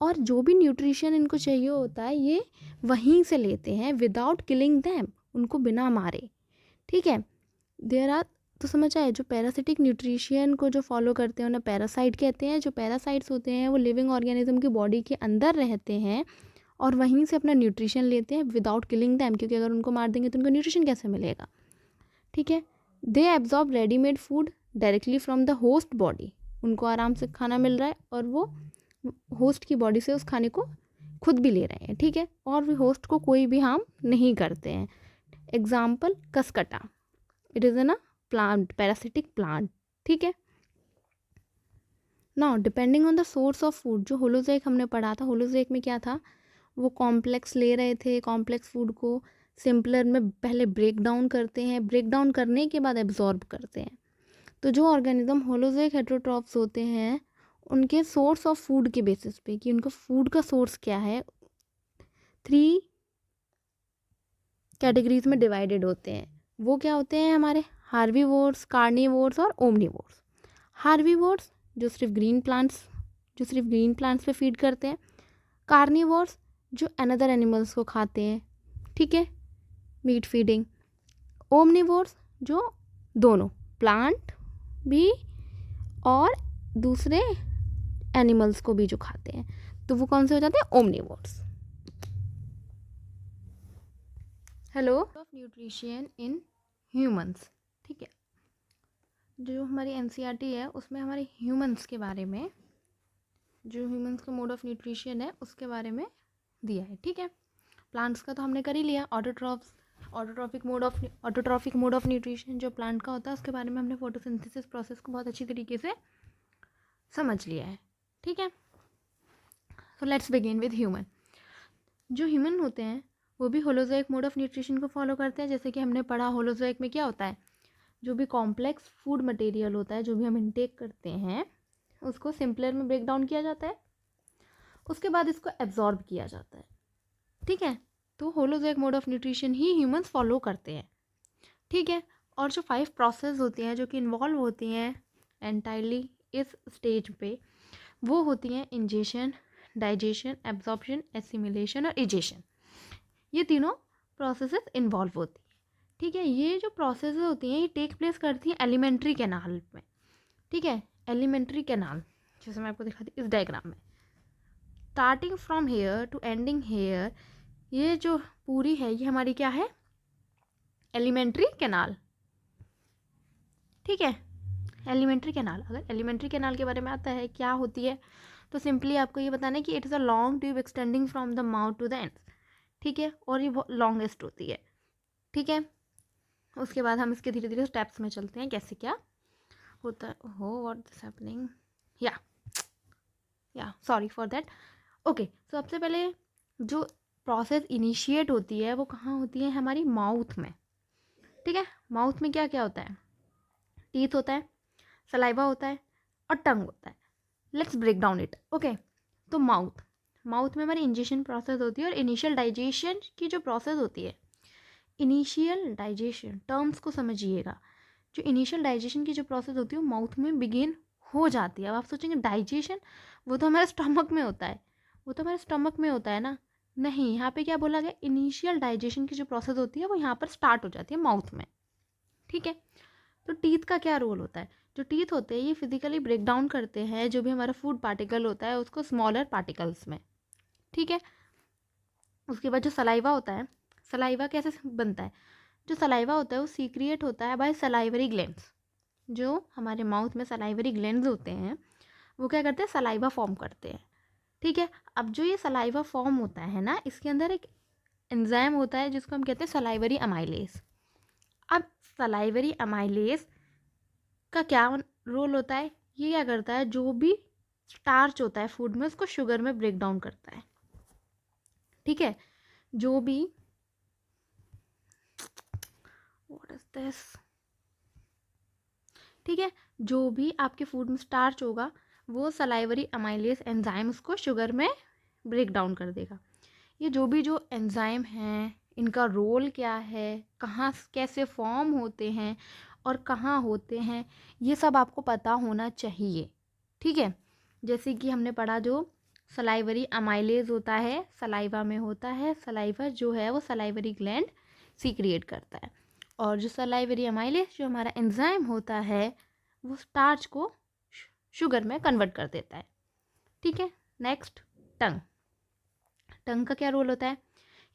और जो भी न्यूट्रिशन इनको चाहिए होता है ये वहीं से लेते हैं, विदाउट किलिंग दैम, उनको बिना मारे, ठीक है. देयर आर, तो समझ आए, जो पैरासिटिक न्यूट्रिशन को जो फॉलो करते हैं उन्हें पैरासाइट कहते हैं. जो पैरासाइट्स होते हैं वो लिविंग ऑर्गेनिज्म की बॉडी के अंदर रहते हैं और वहीं से अपना न्यूट्रिशन लेते हैं विदाउट किलिंग दैम, क्योंकि अगर उनको मार देंगे तो उनको न्यूट्रिशन कैसे मिलेगा, ठीक है. They absorb readymade food directly from the host body. उनको आराम से खाना मिल रहा है और वो होस्ट की बॉडी से उस खाने को खुद भी ले रहे हैं, ठीक है, और भी होस्ट को कोई भी हार्म नहीं करते हैं. Example Cuscuta, it is an plant, parasitic plant, ठीक है. Now depending on the source of food, जो होलोजोइक हमने पढ़ा था, होलोजोइक में क्या था, वो कॉम्प्लेक्स ले रहे थे, कॉम्प्लेक्स फूड को सिंपलर में पहले ब्रेक डाउन करते हैं, ब्रेक डाउन करने के बाद एब्जॉर्ब करते हैं. तो जो ऑर्गेनिज्म होलोजोइक हेटेरोट्रॉफ्स होते हैं उनके सोर्स ऑफ फूड के बेसिस पे, कि उनका फूड का सोर्स क्या है, 3 कैटेगरीज में डिवाइडेड होते हैं. वो क्या होते हैं हमारे, हार्बीवोर्स, कार्निवोर्स और ओमनीवोर्स. हार्बीवोर्स जो सिर्फ ग्रीन प्लांट्स पे फीड करते हैं. कार्निवोर्स जो अनदर एनिमल्स को खाते हैं, ठीक है, मीट फीडिंग. ओमनीवोर्स जो दोनों, प्लांट भी और दूसरे एनिमल्स को भी जो खाते हैं, तो वो कौन से हो जाते हैं, omnivores. Hello, of nutrition in humans, ठीक है. जो हमारी एनसीईआरटी है उसमें हमारे ह्यूमंस के बारे में, जो ह्यूमंस का मोड ऑफ न्यूट्रिशन है उसके बारे में दिया है, ठीक है. प्लांट्स का तो हमने कर ही लिया. ऑटोट्रॉफिक मोड ऑफ न्यूट्रिशन जो प्लांट का होता है उसके बारे में हमने फोटोसिंथेसिस प्रोसेस को बहुत अच्छी तरीके से समझ लिया है, ठीक है. So let's begin with human. जो ह्यूमन होते हैं वो भी होलोजोइक मोड ऑफ न्यूट्रिशन को फॉलो करते हैं. जैसे कि हमने पढ़ा, होलोजोइक में क्या होता है, जो भी कॉम्प्लेक्स फूड मटेरियल होता है, जो भी हम इंटेक करते हैं उसको सिंपलर में ब्रेक डाउन किया जाता है, उसके बाद इसको एब्जॉर्ब किया जाता है, ठीक है. तो holozoic mode of nutrition he humans follow करते हैं, ठीक है. और जो 5 प्रोसेस होती हैं जो कि इन्वॉल्व होती हैं एंटायरली इस स्टेज पे, वो होती हैं इंजेशन, डाइजेशन, एब्जॉर्प्शन, एसिमिलेशन और इजेशन. ये तीनों प्रोसेसेस इन्वॉल्व होती हैं, ठीक है, ये जो प्रोसेस होती हैं ये टेक प्लेस करती हैं एलिमेंट्री कैनाल में। ठीक है, एलिमेंट्री कैनाल जैसे मैं आपको दिखाती इस डायग्राम में, starting from here to ending here, ये जो पूरी है ये हमारी क्या है, एलिमेंट्री कैनाल। ठीक है, एलिमेंट्री कैनाल। अगर एलिमेंट्री कैनाल के बारे में आता है क्या होती है, तो सिंपली आपको ये बताना है कि it is a long tube extending from the mouth to the end. ठीक है, और ये बहुत लॉन्गेस्ट होती है। ठीक है, उसके बाद हम इसके धीरे धीरे स्टेप्स में चलते हैं कैसे क्या होता है। हो व्हाट इज हैपनिंग, या सॉरी फॉर दैट। ओके, सबसे पहले जो प्रोसेस इनिशिएट होती है वो कहाँ होती है, हमारी माउथ में। ठीक है, माउथ में क्या क्या होता है, टीथ होता है, सलाइवा होता है और टंग होता है। Let's break down it. Okay, तो माउथ में हमारी इंजेशन प्रोसेस होती है और इनिशियल डाइजेशन की जो प्रोसेस होती है, इनिशियल डाइजेशन टर्म्स को समझिएगा। जो इनिशियल डाइजेशन की जो प्रोसेस होती है वो माउथ में बिगिन हो जाती है। अब आप सोचेंगे डाइजेशन वो तो हमारे स्टमक में होता है, वो तो हमारे स्टमक में होता है ना, नहीं, यहाँ पे क्या बोला गया, इनिशियल डाइजेशन की जो प्रोसेस होती है वो यहाँ पर स्टार्ट हो जाती है माउथ में। ठीक है, तो टीथ का क्या रोल होता है, जो टीथ होते हैं ये फिजिकली ब्रेक डाउन करते हैं जो भी हमारा फूड पार्टिकल होता है उसको स्मॉलर पार्टिकल्स में। ठीक है, उसके बाद जो सलाइवा होता है, सलाइवा कैसे बनता है, जो सलाइवा होता है वो सीक्रिएट होता है बाय सलाइवरी ग्लैंड्स। जो हमारे माउथ में सलाइवरी ग्लैंड्स होते हैं वो क्या करते हैं, सलाइवा फॉर्म करते हैं। ठीक है, अब जो ये सलाइवा फॉर्म होता है ना, इसके अंदर एक एंजाइम होता है जिसको हम कहते हैं सलाइवरी अमाइलेज। अब सलाइवरी अमाइलेज का क्या रोल होता है, ये क्या करता है, जो भी स्टार्च होता है फूड में उसको शुगर में ब्रेक डाउन करता है। ठीक है, जो भी व्हाट इज दिस, ठीक है, जो भी आपके फूड में स्टार्च होगा वो सलाइवरी अमाइलेज एंजाइम उसको शुगर में ब्रेक डाउन कर देगा। ये जो एंजाइम हैं इनका रोल क्या है, कहाँ कैसे फॉर्म होते हैं और कहाँ होते हैं, ये सब आपको पता होना चाहिए। ठीक है, जैसे कि हमने पढ़ा जो सलाइवरी अमाइलेज होता है सलाइवा में होता है, सलाइवा जो है वो सलाइवरी ग्लैंड सीक्रिएट करता है, और जो सलाइवरी अमाइलेज जो हमारा एंजाइम होता है वो स्टार्च को शुगर में कन्वर्ट कर देता है। ठीक है, नेक्स्ट टंग। टंग का क्या रोल होता है,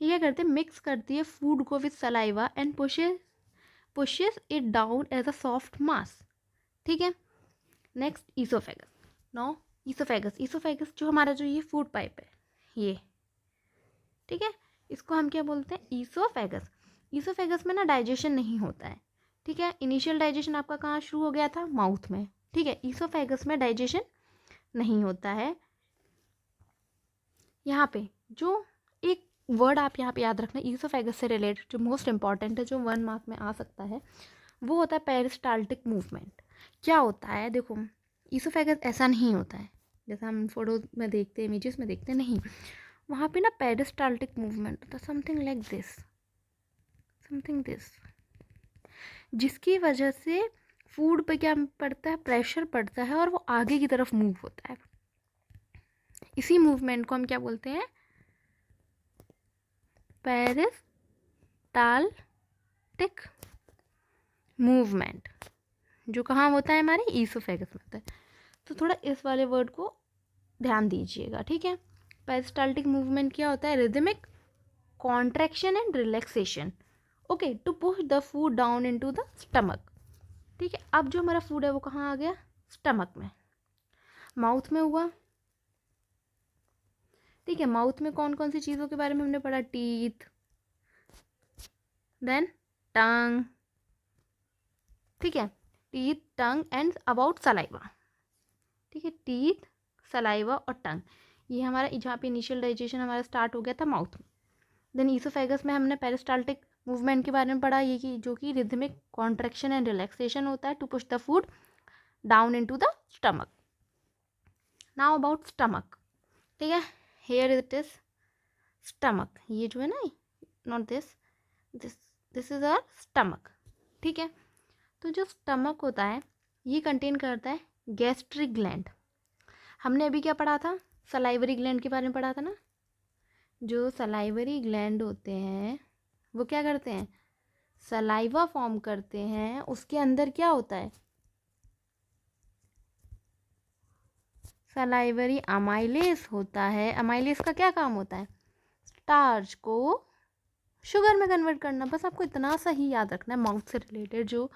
ये क्या करते हैं, मिक्स करती है फूड को with saliva and pushes it down as a soft mass. ठीक है, नेक्स्ट ईसोफेगस। नो, ईसोफेगस जो हमारा जो ये फूड पाइप है ये, ठीक है, इसको हम क्या बोलते हैं, ईसोफेगस। ईसोफेगस में ना डाइजेशन नहीं होता है। ठीक है, इनिशियल डाइजेशन आपका कहाँ शुरू हो गया था, माउथ में। ठीक है, ईसोफेगस में डाइजेशन नहीं होता है। यहाँ पे जो एक वर्ड आप यहाँ पे याद रखना ईसोफेगस से रिलेटेड जो मोस्ट इंपॉर्टेंट है, जो 1 मार्क में आ सकता है, वो होता है पेरिस्टाल्टिक मूवमेंट। क्या होता है, देखो ईसोफेगस ऐसा नहीं होता है जैसा हम फोटो में देखते हैं, इमेजेस में देखते हैं, नहीं, वहाँ पे ना पेरिस्टाल्टिक मूवमेंट होता है, something like this, something this, जिसकी वजह से फूड पे क्या पड़ता है, प्रेशर पड़ता है और वो आगे की तरफ मूव होता है। इसी मूवमेंट को हम क्या बोलते हैं, पेरिस्टाल्टिक मूवमेंट, जो कहाँ होता है, हमारे ईसोफेगस में होता है। तो थोड़ा इस वाले वर्ड को ध्यान दीजिएगा। ठीक है, पेरिस्टाल्टिक मूवमेंट क्या होता है, rhythmic contraction and relaxation, okay, to push the food down into the stomach. ठीक है, अब जो हमारा फूड है वो कहाँ आ गया, स्टमक में, माउथ में हुआ। ठीक है, माउथ में कौन कौन सी चीज़ों के बारे में हमने पढ़ा, टीथ, देन टंग। ठीक है, teeth, tongue and about saliva. ठीक है, टीथ, सलाइवा और टंग, ये हमारा जहाँ पे इनिशियल डाइजेशन हमारा स्टार्ट हो गया था माउथ में। देन ईसोफेगस में हमने पेरिस्टाल्टिक मूवमेंट के बारे में पढ़ा, ये कि जो कि रिदमिक कॉन्ट्रैक्शन एंड रिलैक्सेशन होता है to push the food down into the stomach. Now about stomach. ठीक है, हेयर इट इज स्टमक, ये जो है ना, not this, this is our stomach. ठीक है, तो जो स्टमक होता है ये कंटेन करता है गैस्ट्रिक ग्लैंड। हमने अभी क्या पढ़ा था, सलाइवरी ग्लैंड के बारे में पढ़ा था ना, जो सलाइवरी ग्लैंड होते हैं वो क्या करते हैं, सलाइवा फॉर्म करते हैं उसके अंदर क्या होता है, सलाइवरी अमाइलेस होता है। अमाइलेस का क्या काम होता है, स्टार्च को शुगर में कन्वर्ट करना। बस आपको इतना सा ही याद रखना है माउथ से रिलेटेड, जो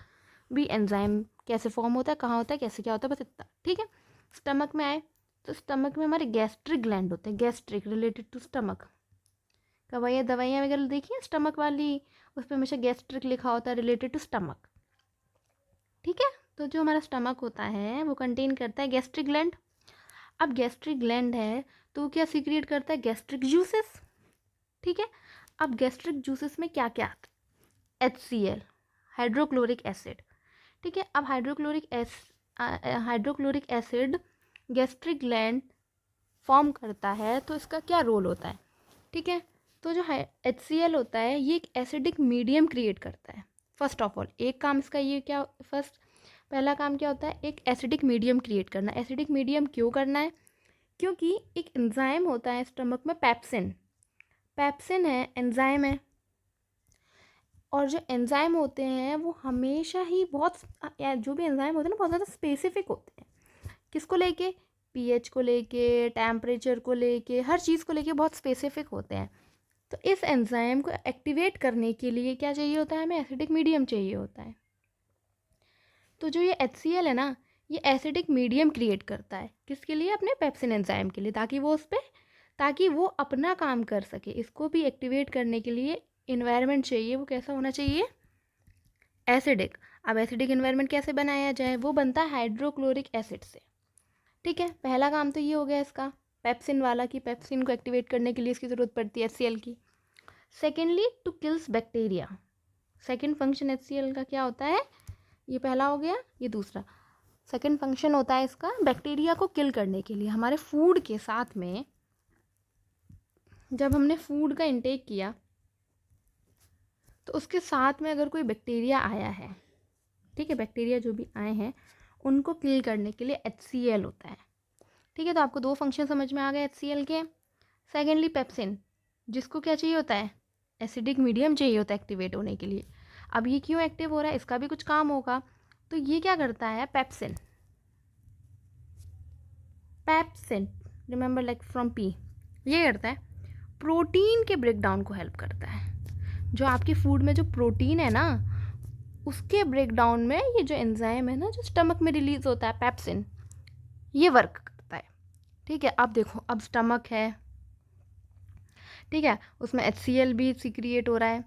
भी एंजाइम कैसे फॉर्म होता है, कहाँ होता है, कैसे क्या होता है, बस इतना, ठीक है। स्टमक में आए तो स्टमक में हमारे गैस्ट्रिक ग्लैंड होते हैं, गैस्ट्रिक रिलेटेड टू स्टमक। दवाइयाँ दवाइयाँ वगैरह देखिए स्टमक वाली, उस पर हमेशा गैस्ट्रिक लिखा होता है, रिलेटेड टू स्टमक, ठीक है। तो जो हमारा स्टमक होता है वो कंटेन करता है गैस्ट्रिक ग्लैंड। अब गैस्ट्रिक ग्लैंड है तो वो क्या सीक्रेट करता है, गैस्ट्रिक जूसेस, ठीक है। अब गैस्ट्रिक जूसेस में क्या क्या आता है, HCl, हाइड्रोक्लोरिक एसिड, ठीक है। अब hydrochloric acid gastric gland form करता है तो इसका क्या रोल होता है, ठीक है। तो जो HCl होता है ये एक एसिडिक मीडियम क्रिएट करता है। फर्स्ट ऑफ ऑल एक काम इसका ये क्या, पहला काम क्या होता है, एक एसिडिक मीडियम क्रिएट करना। एसिडिक मीडियम क्यों करना है, क्योंकि एक एंजाइम होता है स्टमक में, पैप्सिन, पैप्सिन है एंजाइम है। और जो एंजाइम होते हैं वो हमेशा ही बहुत, जो भी एंजाइम होते हैं ना बहुत ज़्यादा स्पेसिफिक होते हैं। किसको लेके, पीएच को लेके, टेम्परेचर को लेके, हर चीज़ को लेके बहुत स्पेसिफिक होते हैं। तो इस एंजाइम को एक्टिवेट करने के लिए क्या चाहिए होता है, हमें एसिडिक मीडियम चाहिए होता है। तो जो ये HCl है ना, ये एसिडिक मीडियम क्रिएट करता है किसके लिए, अपने पेप्सिन एंजाइम के लिए, ताकि वो अपना काम कर सके। इसको भी एक्टिवेट करने के लिए इन्वायरमेंट चाहिए, वो कैसा होना चाहिए, एसिडिक। अब एसिडिक इन्वायरमेंट कैसे बनाया जाए, वो बनता है हाइड्रोक्लोरिक एसिड से, ठीक है। पहला काम तो ये हो गया इसका पेप्सिन वाला, कि पेप्सिन को एक्टिवेट करने के लिए इसकी ज़रूरत पड़ती है HCl की। Secondly to kills bacteria, second function HCl का क्या होता है, ये पहला हो गया, ये दूसरा। सेकेंड फंक्शन होता है इसका बैक्टीरिया को किल करने के लिए। हमारे फूड के साथ में जब हमने फूड का इंटेक किया तो उसके साथ में अगर कोई बैक्टीरिया आया है, ठीक है, बैक्टीरिया जो भी आए हैं उनको किल करने के लिए HCl होता है, ठीक है। तो आपको दो फंक्शन समझ में आ गए HCl के। सेकेंडली पेप्सिन, जिसको क्या चाहिए होता है, एसिडिक मीडियम चाहिए होता है एक्टिवेट होने के लिए। अब ये क्यों एक्टिव हो रहा है, इसका भी कुछ काम होगा। तो ये क्या करता है, pepsin, remember like from P, ये करता है प्रोटीन के ब्रेकडाउन को हेल्प करता है। जो आपके फूड में जो प्रोटीन है ना, उसके ब्रेकडाउन में ये जो एंजाइम है ना, जो स्टमक में रिलीज होता है, पेप्सिन, ये वर्क करता है, ठीक है। अब देखो, अब स्टमक है, ठीक है, उसमें HCl भी सीक्रिएट हो रहा है,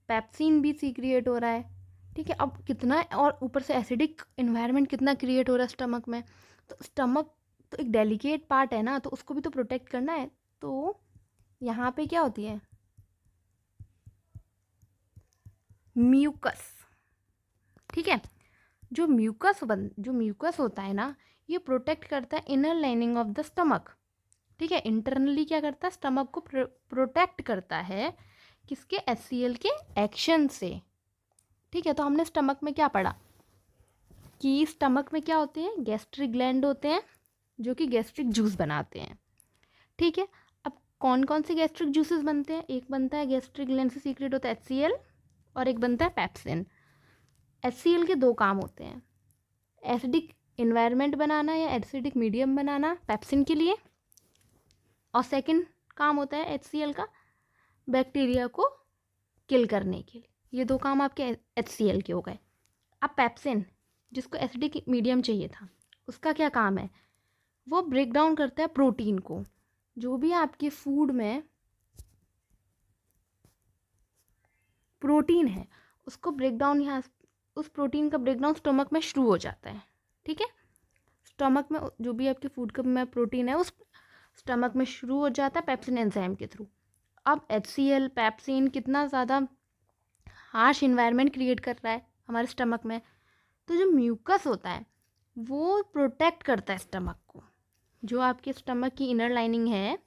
पेप्सिन भी सीक्रिएट हो रहा है, ठीक है। अब कितना, और ऊपर से एसिडिक इन्वायरमेंट कितना क्रिएट हो रहा है स्टमक में। तो स्टमक तो एक डेलिकेट पार्ट है ना, तो उसको भी तो प्रोटेक्ट करना है। तो यहाँ पे क्या होती है, म्यूकस, ठीक है। जो म्यूकस होता है ना, ये प्रोटेक्ट करता है inner lining of the stomach, ठीक है। इंटरनली क्या करता है, स्टमक को प्रोटेक्ट करता है, किसके, HCl के एक्शन से, ठीक है। तो हमने स्टमक में क्या पढ़ा, कि स्टमक में क्या होते हैं, गैस्ट्रिक ग्लैंड होते हैं जो कि गैस्ट्रिक जूस बनाते हैं, ठीक है। अब कौन कौन से गैस्ट्रिक जूसेस बनते हैं, एक बनता है गैस्ट्रिक ग्लैंड से सीक्रेट होता है HCl, और एक बनता है पेप्सिन। HCl के दो काम होते हैं, एसिडिक इन्वायरमेंट बनाना या एसिडिक मीडियम बनाना पेप्सिन के लिए, और सेकंड काम होता है HCl का बैक्टीरिया को किल करने के लिए। ये दो काम आपके HCl के हो गए। अब पेप्सिन, जिसको एसिडिक मीडियम चाहिए था, उसका क्या काम है, वो ब्रेक डाउन करता है प्रोटीन को। जो भी आपके फूड में प्रोटीन है उसको ब्रेक डाउन, यहाँ उस प्रोटीन का ब्रेक डाउन स्टमक में शुरू हो जाता है, ठीक है। स्टमक में जो भी आपके फूड का में प्रोटीन है उस स्टमक में शुरू हो जाता है पेप्सिन एंजाइम के थ्रू। अब HCl पेप्सिन कितना ज़्यादा हार्श इन्वायरमेंट क्रिएट कर रहा है हमारे स्टमक में। तो जो म्यूकस होता है वो प्रोटेक्ट करता है स्टमक को। जो आपके स्टमक की इनर लाइनिंग है,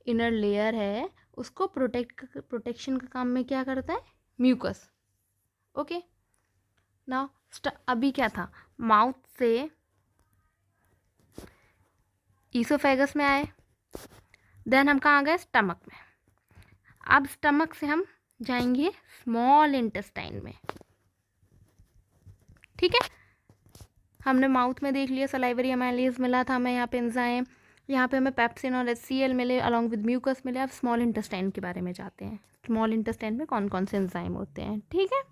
इनर लेयर है, उसको प्रोटेक्शन का काम में क्या करता है, म्यूकस, ओके। ना अभी क्या था, माउथ से ईसोफेगस में आए, देन हम कहाँ आ गए, स्टमक में। अब स्टमक से हम जाएंगे स्मॉल इंटेस्टाइन में। ठीक है, हमने माउथ में देख लिया सलाइवरी अमाइलेज मिला था हमें, यहाँ पे एंजाइम, यहाँ पे हमें पेप्सिन और HCl मिले अलॉन्ग विद म्यूकस मिले। अब स्मॉल इंटेस्टाइन के बारे में जाते हैं, स्मॉल इंटेस्टाइन में कौन कौन से एंजाइम होते हैं। ठीक है,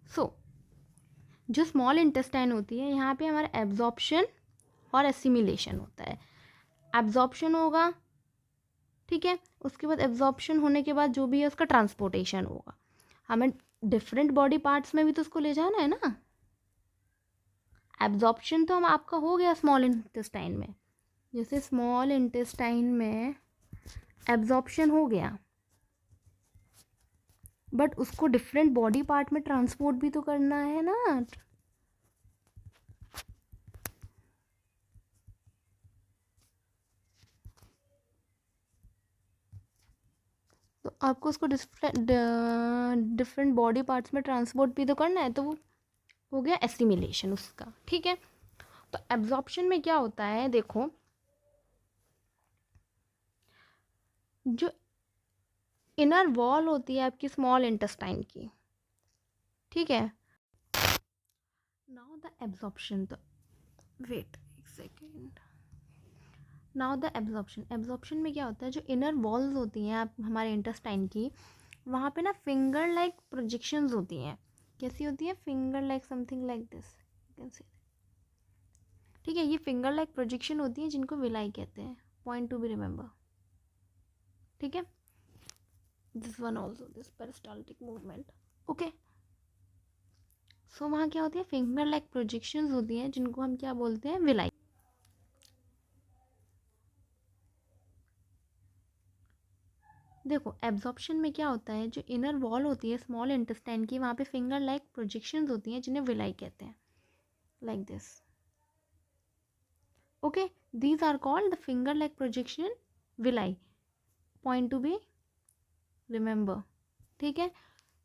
सो जो स्मॉल इंटेस्टाइन होती है यहाँ पे हमारा एब्जॉर्प्शन और एसिमिलेशन होता है। एब्जॉर्प्शन होगा, ठीक है, उसके बाद एब्जॉर्प्शन होने के बाद जो भी है उसका ट्रांसपोर्टेशन होगा। हमें डिफरेंट बॉडी पार्ट्स में भी तो उसको ले जाना है ना। एब्जॉर्प्शन तो हम आपका हो गया स्मॉल इंटेस्टाइन में, जैसे स्मॉल इंटेस्टाइन में एब्जॉर्प्शन हो गया, बट उसको डिफरेंट बॉडी पार्ट में ट्रांसपोर्ट भी तो करना है ना। तो आपको उसको डिफरेंट बॉडी पार्ट्स में ट्रांसपोर्ट भी तो करना है, तो वो हो गया एसिमिलेशन उसका। ठीक है, तो एब्जॉर्प्शन में क्या होता है, देखो जो इनर वॉल होती है आपकी स्मॉल इंटेस्टाइन की, ठीक है, नाउ द एब्जॉर्प्शन, तो वेट एक सेकेंड, नाउ द एब्जॉर्प्शन में क्या होता है, जो इनर वॉल्स होती हैं आप हमारे इंटेस्टाइन की, वहाँ पे ना फिंगर लाइक प्रोजेक्शंस होती हैं। कैसी होती है, finger like something like this, can see. ठीक है, ये फिंगर लाइक प्रोजेक्शन होती है जिनको विलाई कहते हैं, पॉइंट टू बी रिमेंबर। ठीक है, this one also, this peristaltic movement. Okay, so वहाँ क्या होती है, फिंगर लाइक प्रोजेक्शंस होती हैं जिनको हम क्या बोलते हैं, विलाई। देखो एब्जॉर्प्शन में क्या होता है, जो इनर वॉल होती है स्मॉल इंटेस्टाइन की, वहाँ पे फिंगर लाइक प्रोजेक्शंस होती हैं जिन्हें विलाई कहते हैं, like this. Okay, these are called the finger like projection villi, point to be remember. ठीक है,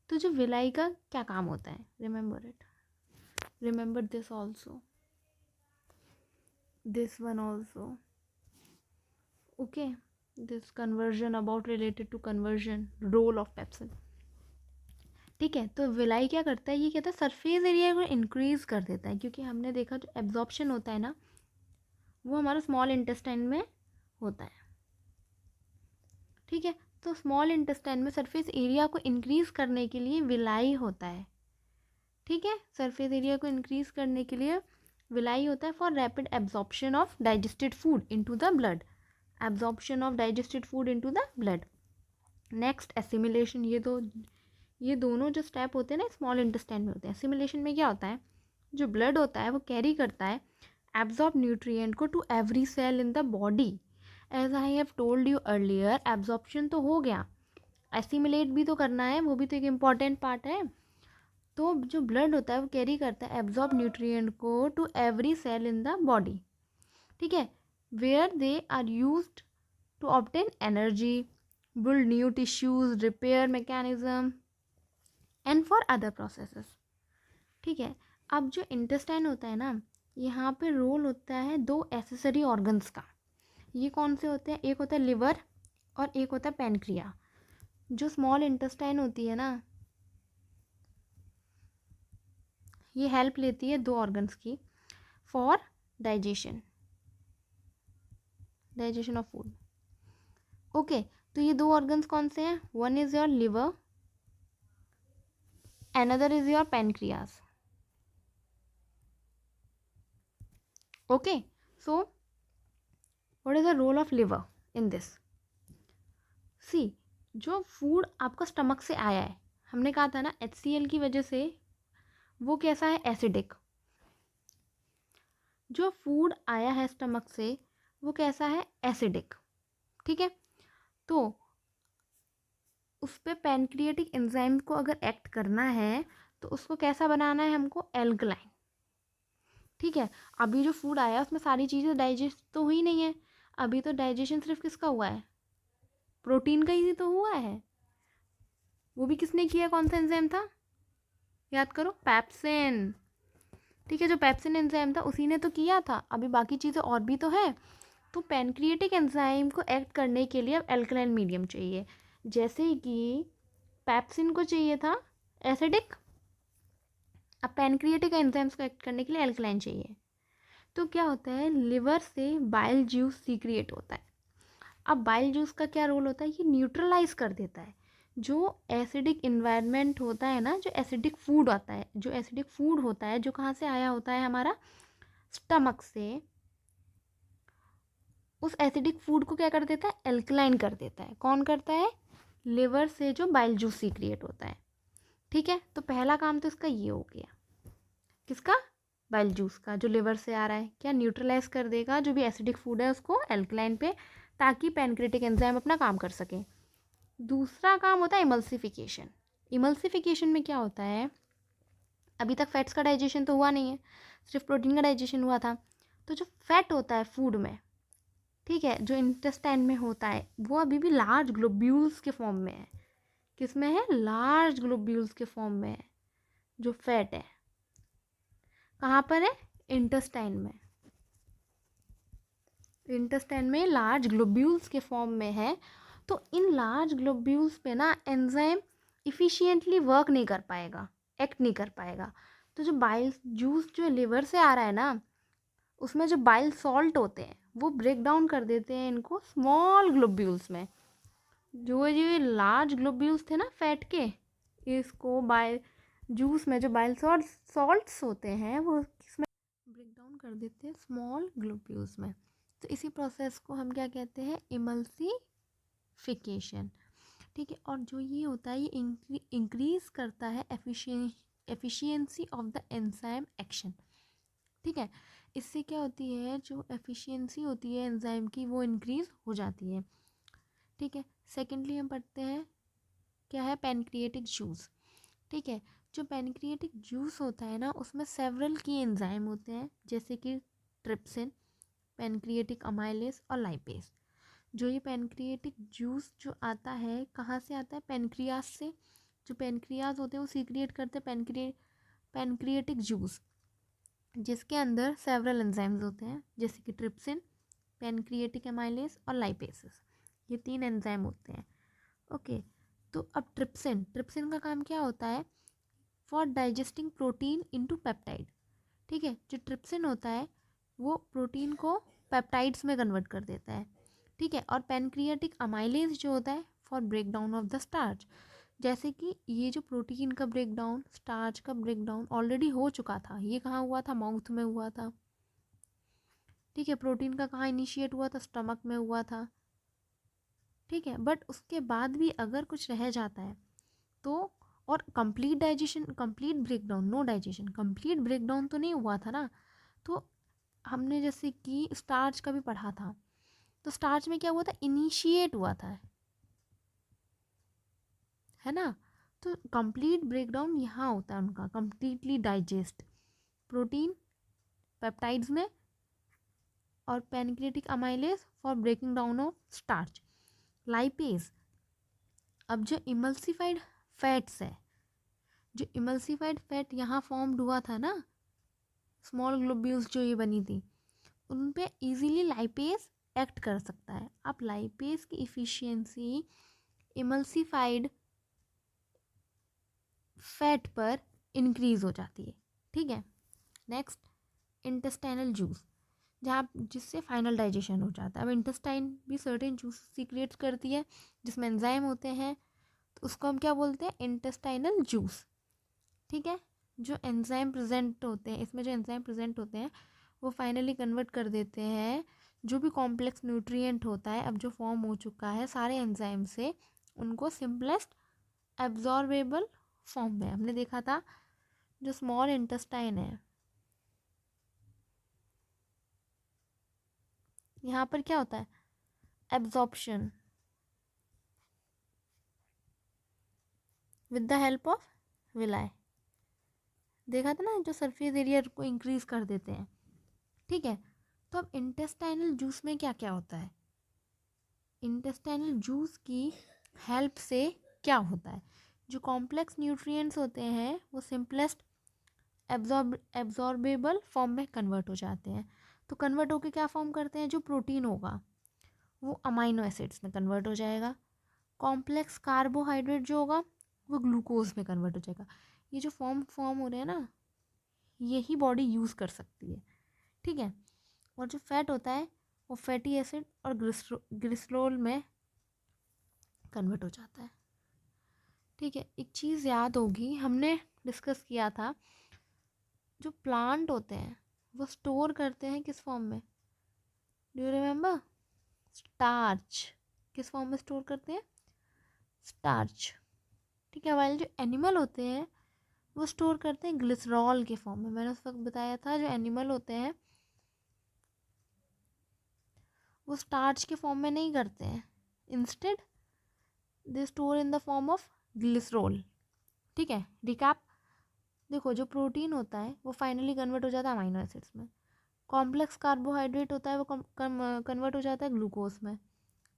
तो जो विलाई का क्या काम होता है, remember it, remember this also, this one also. Okay, this conversion, about related to conversion, role of pepsin. ठीक है, तो विलाई क्या करता है, ये कहता है सरफेस एरिया को इंक्रीज कर देता है, क्योंकि हमने देखा जो एब्जॉर्प्शन होता है ना वो हमारा स्मॉल इंटेस्टाइन में होता है। ठीक है, तो स्मॉल इंटेस्टाइन में सरफेस एरिया को इंक्रीज करने के लिए विलाई होता है। ठीक है, सरफेस एरिया को इंक्रीज करने के लिए विलाई होता है for rapid absorption of digested food into the blood, absorption of digested food into the blood. Next assimilation, ये दोनों जो स्टेप होते हैं ना स्मॉल इंटेस्टाइन में होते हैं। एसिमिलेशन में क्या होता है, जो ब्लड होता है वो कैरी करता है एब्जॉर्ब न्यूट्रिएंट को to every cell in the body. As I have told you earlier, absorption तो हो गया, एसिमिलेट भी तो करना है, वो भी तो एक इम्पॉर्टेंट पार्ट है। तो जो ब्लड होता है वो कैरी करता है एब्जॉर्ब न्यूट्रिएंट को to every cell in the body. ठीक है, where they are used to obtain energy, build new tissues, repair mechanism and for other processes। ठीक है, अब जो इंटेस्टाइन होता है ना, यहाँ पे रोल होता है दो एसेसरी ऑर्गन्स का। ये कौन से होते हैं, एक होता है लिवर और एक होता है पैनक्रिया। जो स्मॉल इंटेस्टाइन होती है ना, ये हेल्प लेती है दो ऑर्गन्स की for digestion, digestion of food. Okay, तो ये दो ऑर्गन्स कौन से हैं, one is your liver, another is your pancreas. Okay, so what is the role of liver in this. See, जो फूड आपका स्टमक से आया है, हमने कहा था ना HCl की वजह से वो कैसा है, एसिडिक। जो फूड आया है स्टमक से वो कैसा है, एसिडिक। ठीक है, तो उस पर पैनक्रियाटिक एंजाइम को अगर एक्ट करना है तो उसको कैसा बनाना है हमको, एल्कलाइन। ठीक है, अभी जो फूड आया उसमें सारी चीज़ें डाइजेस्ट तो हुई नहीं है, अभी तो डाइजेशन सिर्फ किसका हुआ है, प्रोटीन का ही तो हुआ है। वो भी किसने किया, कौन सा एंजाइम था, याद करो, पेप्सिन। ठीक है, जो पेप्सिन एंजाइम था उसी ने तो किया था, अभी बाकी चीज़ें और भी तो है। तो पैनक्रियाटिक एंजाइम को एक्ट करने के लिए अब एल्कलाइन मीडियम चाहिए, जैसे कि पेप्सिन को चाहिए था एसिडिक, अब पैनक्रियाटिक एंजाइम्स को एक्ट करने के लिए एल्कलाइन चाहिए। तो क्या होता है, लिवर से बाइल जूस सीक्रिएट होता है। अब बाइल जूस का क्या रोल होता है, ये न्यूट्रलाइज कर देता है जो एसिडिक इन्वायरमेंट होता है ना, जो एसिडिक फूड आता है, जो एसिडिक फूड होता है जो कहाँ से आया होता है, हमारा स्टमक से, उस एसिडिक फूड को क्या कर देता है, एल्कलाइन कर देता है। कौन करता है, लिवर से जो बाइल जूस सीक्रिएट होता है। ठीक है, तो पहला काम तो इसका ये हो गया, किसका, बाइल जूस का, जो लिवर से आ रहा है, क्या न्यूट्रलाइज कर देगा जो भी एसिडिक फूड है उसको एल्कलाइन पे, ताकि पैनक्रियाटिक एंजाइम अपना काम कर सके। दूसरा काम होता है इमल्सिफिकेशन। इमल्सिफिकेशन में क्या होता है, अभी तक फैट्स का डाइजेशन तो हुआ नहीं है, सिर्फ प्रोटीन का डाइजेशन हुआ था। तो जो फैट होता है फूड में, ठीक है, जो इंटेस्टाइन में होता है, वो अभी भी लार्ज ग्लोब्यूल्स के फॉर्म में है। किस में है, लार्ज ग्लोब्यूल्स के फॉर्म में है जो फैट है। कहाँ पर है, इंटेस्टाइन में, इंटेस्टाइन में लार्ज ग्लोब्यूल्स के फॉर्म में है। तो इन लार्ज ग्लोब्यूल्स पे ना एंजाइम इफ़िशिएंटली वर्क नहीं कर पाएगा, एक्ट नहीं कर पाएगा। तो जो बाइल जूस जो लिवर से आ रहा है ना, उसमें जो बाइल सॉल्ट होते हैं वो ब्रेक डाउन कर देते हैं इनको स्मॉल ग्लोब्यूल्स में। जो ये लार्ज ग्लोब्यूल्स थे ना फैट के, इसको बाइल जूस में जो बाइल सॉल्ट्स होते हैं वो किसमें ब्रेक डाउन कर देते हैं, स्मॉल ग्लोब्यूल्स में। तो इसी प्रोसेस को हम क्या कहते हैं, इमल्सिफिकेशन। ठीक है, और जो ये होता है ये इंक्रीज करता है efficiency of the enzyme action. ठीक है, इससे क्या होती है, जो एफिशिएंसी होती है एंजाइम की वो इंक्रीज हो जाती है। ठीक है, सेकेंडली हम पढ़ते हैं क्या है, पैनक्रियाटिक जूस। ठीक है, जो पैनक्रियाटिक जूस होता है ना, उसमें सेवरल की एंजाइम होते हैं, जैसे कि ट्रिप्सिन, पैनक्रियाटिक अमाइलेज और लाइपेज। जो ये पैनक्रियाटिक जूस जो आता है, कहाँ से आता है, पैनक्रियाज से। जो पैनक्रियाज होते हैं वो सीक्रिएट करते हैं पैनक्रियाटिक जूस, जिसके अंदर सेवरल एंजाइम्स होते हैं, जैसे कि ट्रिप्सिन, पैनक्रियाटिक अमाइलेज और लाइपेसेस। ये 3 एंजाइम होते हैं। ओके, तो अब ट्रिप्सिन का काम क्या होता है, for digesting protein into peptide. ठीक है, जो ट्रिप्सिन होता है वो प्रोटीन को पेप्टाइड्स में कन्वर्ट कर देता है। ठीक है, और पैनक्रियाटिक अमाइलेज जो होता है for break down of the starch. जैसे कि ये जो प्रोटीन का ब्रेक डाउन, स्टार्च का ब्रेक डाउन ऑलरेडी हो चुका था, ये कहाँ हुआ था, माउथ में हुआ था। ठीक है, प्रोटीन का कहाँ इनिशिएट हुआ था, स्टमक में हुआ था। ठीक है, बट उसके बाद भी अगर कुछ रह जाता है तो, और complete digestion, complete breakdown, no digestion, complete breakdown तो नहीं हुआ था ना। तो हमने जैसे कि स्टार्च का भी पढ़ा था, तो स्टार्च में क्या हुआ था, इनिशिएट हुआ था, है ना। तो कंप्लीट ब्रेकडाउन यहाँ होता है उनका, कंप्लीटली डाइजेस्ट प्रोटीन पेप्टाइड्स में, और pancreatic amylase for breaking down of starch, lipase. अब जो इमल्सिफाइड फैट्स है, जो इमल्सिफाइड फैट यहाँ फॉर्म्ड हुआ था ना, स्मॉल ग्लोब्यूल्स जो ये बनी थी, उन पे इजीली लाइपेज एक्ट कर सकता है। अब लाइपेज की इफ़िशियंसी इमल्सिफाइड फैट पर इंक्रीज हो जाती है। ठीक है, नेक्स्ट इंटेस्टाइनल जूस, जहाँ जिससे फाइनल डाइजेशन हो जाता है। अब इंटेस्टाइन भी सर्टेन जूस सीक्रेट करती है जिसमें एंजाइम होते हैं, तो उसको हम क्या बोलते हैं, इंटेस्टाइनल जूस। ठीक है, जो एंजाइम प्रेजेंट होते हैं इसमें, जो एंजाइम प्रेजेंट होते हैं वो फाइनली कन्वर्ट कर देते हैं जो भी कॉम्प्लेक्स न्यूट्रिएंट होता है, अब जो फॉर्म हो चुका है सारे एंजाइम से, उनको सिंपलेस्ट एब्जॉर्बेबल फॉर्म में। हमने देखा था जो स्मॉल इंटेस्टाइन है, यहाँ पर क्या होता है, absorption with the help of villi. देखा था ना, जो सरफेस एरिया को इंक्रीज कर देते हैं। ठीक है, तो अब इंटेस्टाइनल जूस में क्या क्या होता है, इंटेस्टाइनल जूस की हेल्प से क्या होता है, जो कॉम्प्लेक्स न्यूट्रिएंट्स होते हैं वो सिंपलेस्ट एब्जॉर्बेबल फॉर्म में कन्वर्ट हो जाते हैं। तो कन्वर्ट होकर क्या फॉर्म करते हैं, जो प्रोटीन होगा वो अमाइनो एसिड्स में कन्वर्ट हो जाएगा, कॉम्प्लेक्स कार्बोहाइड्रेट जो होगा वो ग्लूकोज में कन्वर्ट हो जाएगा। ये जो फॉर्म हो रहे हैं ना, यही बॉडी यूज़ कर सकती है, ठीक है। और जो फैट होता है वो फैटी एसिड और ग्लिसरॉल में कन्वर्ट हो जाता है, ठीक है। एक चीज़ याद होगी, हमने डिस्कस किया था, जो प्लांट होते हैं वो स्टोर करते हैं किस फॉर्म में, डू यू रिमेम्बर? स्टार्च। किस फॉर्म में स्टोर करते हैं? स्टार्च, ठीक है। वाइल जो एनिमल होते हैं वो स्टोर करते हैं ग्लिसरॉल के फॉर्म में। मैंने उस वक्त बताया था जो एनिमल होते हैं वो स्टार्च के फॉर्म में नहीं करते हैं, instead they store in the form of glycerol, ठीक है। रिकैप, देखो जो प्रोटीन होता है वो फाइनली कन्वर्ट हो जाता है अमीनो एसिड्स में, कॉम्प्लेक्स कार्बोहाइड्रेट होता है वो कन्वर्ट हो जाता है ग्लूकोज में,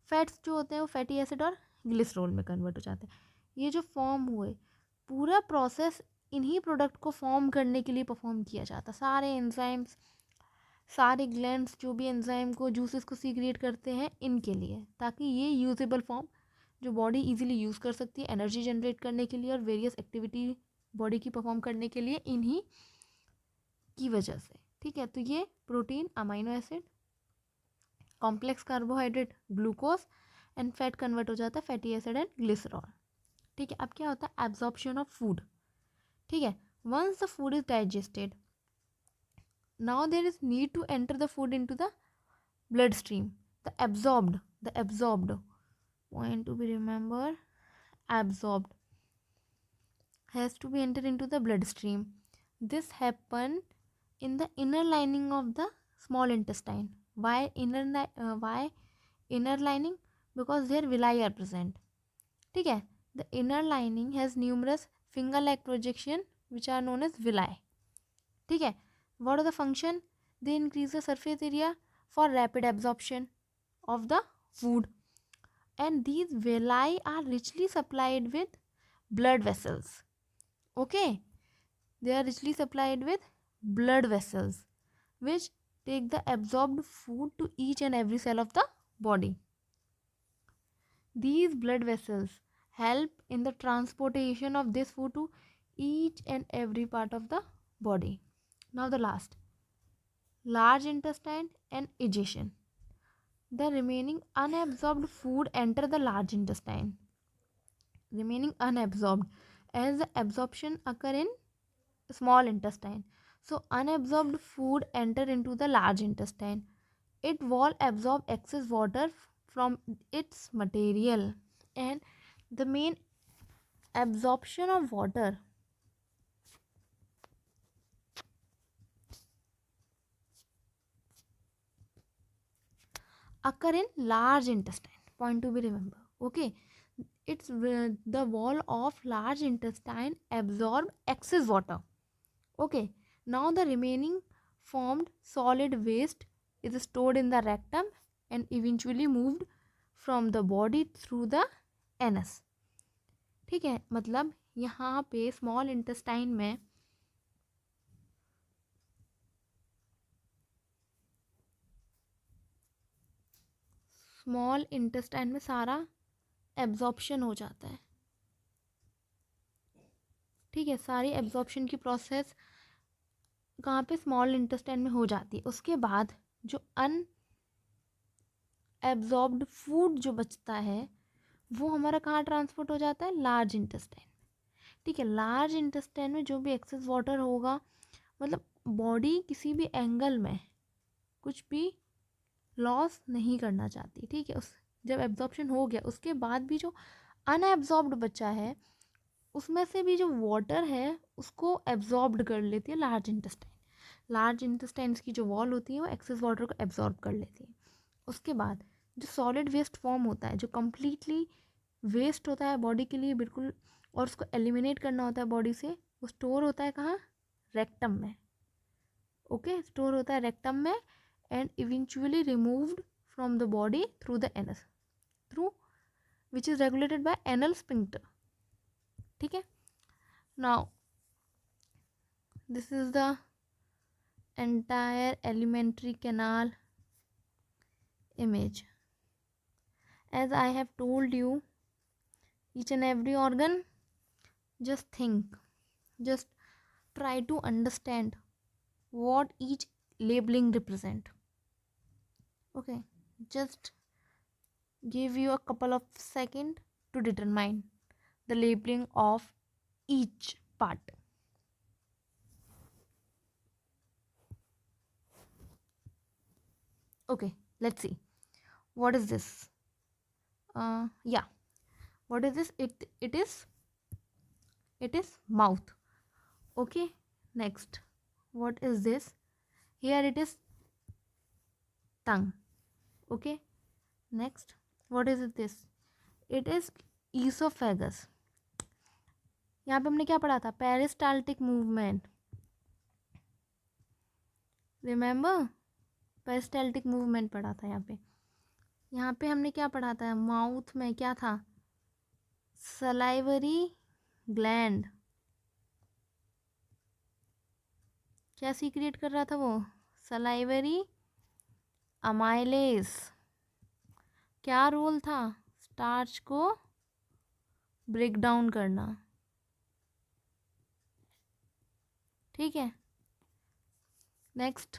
फैट्स जो होते हैं वो फैटी एसिड और ग्लिसरॉल में कन्वर्ट हो जाते हैं। ये जो फॉर्म हुए, पूरा प्रोसेस इन्हीं प्रोडक्ट को फॉर्म करने के लिए परफॉर्म किया जाता है। सारे एंजाइम्स, सारे ग्लैंड्स जो भी एंजाइम को, जूसेस को सीक्रेट करते हैं इनके लिए, ताकि ये यूजेबल फॉर्म जो बॉडी इजीली यूज़ कर सकती है एनर्जी जनरेट करने के लिए और वेरियस एक्टिविटी बॉडी की परफॉर्म करने के लिए, इन्हीं की वजह से, ठीक है। तो ये protein, amino acid, complex carbohydrate, glucose and fat convert हो जाता है फैटी एसिड एंड ग्लिसरॉल, ठीक है। अब क्या होता है? एब्जॉर्प्शन ऑफ फूड, ठीक है। Once the food is digested, now there is need to enter the food into the blood stream. The absorbed point to be remembered, absorbed has to be entered into the bloodstream. This happen in the inner lining of the small intestine. Why inner lining? Because their villi are present, ठीक है। The inner lining has numerous finger like projection which are known as villi, ठीक है। What are the function? They increase the surface area for rapid absorption of the food, and these villi are richly supplied with blood vessels, okay. They are richly supplied with blood vessels which take the absorbed food to each and every cell of the body. These blood vessels help in the transportation of this food to each and every part of the body. Now the last, large intestine and digestion. The remaining unabsorbed food enter the large intestine. Remaining unabsorbed, as the absorption occur in small intestine. So unabsorbed food enter into the large intestine. It will absorb excess water from its material, and the main absorption of water occur in large intestine. Point to be remember, okay. It's the wall of large intestine absorb excess water, okay. Now the remaining formed solid waste is stored in the rectum and eventually moved from the body through the anus, ठीक है। मतलब यहाँ पे small intestine में सारा absorption हो जाता है, ठीक है। सारी एब्जॉर्प्शन की प्रोसेस कहाँ पे? स्मॉल इंटेस्टाइन में हो जाती है। उसके बाद जो एब्जॉर्ब्ड फूड जो बचता है वो हमारा कहाँ ट्रांसपोर्ट हो जाता है? लार्ज इंटेस्टाइन, ठीक है। लार्ज इंटेस्टाइन में जो भी एक्सेस वाटर होगा, मतलब बॉडी किसी भी एंगल में कुछ भी लॉस नहीं करना चाहती, ठीक है। उस जब एब्जॉर्प्शन हो गया उसके बाद भी जो अनएब्जॉर्ब्ड बचा है उसमें से भी जो वाटर है उसको एब्जॉर्ब्ड कर लेती है लार्ज इंटेस्टाइन। लार्ज इंटेस्टाइन्स की जो वॉल होती है वो एक्सेस वाटर को एब्जॉर्ब कर लेती है। उसके बाद जो सॉलिड वेस्ट फॉर्म होता है, जो कम्प्लीटली वेस्ट होता है बॉडी के लिए बिल्कुल, और उसको एलिमिनेट करना होता है बॉडी से, वो स्टोर होता है कहाँ? रेक्टम में, ओके। स्टोर होता है रेक्टम में and eventually removed from the body through the anus, through which is regulated by anal sphincter, ठीक है। Now this is the entire alimentary canal image. As I have told you, each and every organ just think, just try to understand what each labeling represent. Okay, just give you a couple of seconds to determine the labeling of each part. Okay, let's see. What is this? Yeah. What is this? It is mouth. Okay. Next. What is this? Here it is tongue. Okay. Next. What is it this? It is esophagus. यहाँ पे हमने क्या पढ़ा था? Peristaltic movement. Remember? Peristaltic movement पढ़ा था यहाँ पे. यहाँ पे हमने क्या पढ़ा था? माउथ में क्या था? Salivary gland. क्या सीक्रेट कर रहा था वो? Salivary amylase. क्या रोल था? स्टार्च को ब्रेक डाउन करना. ठीक है. Next.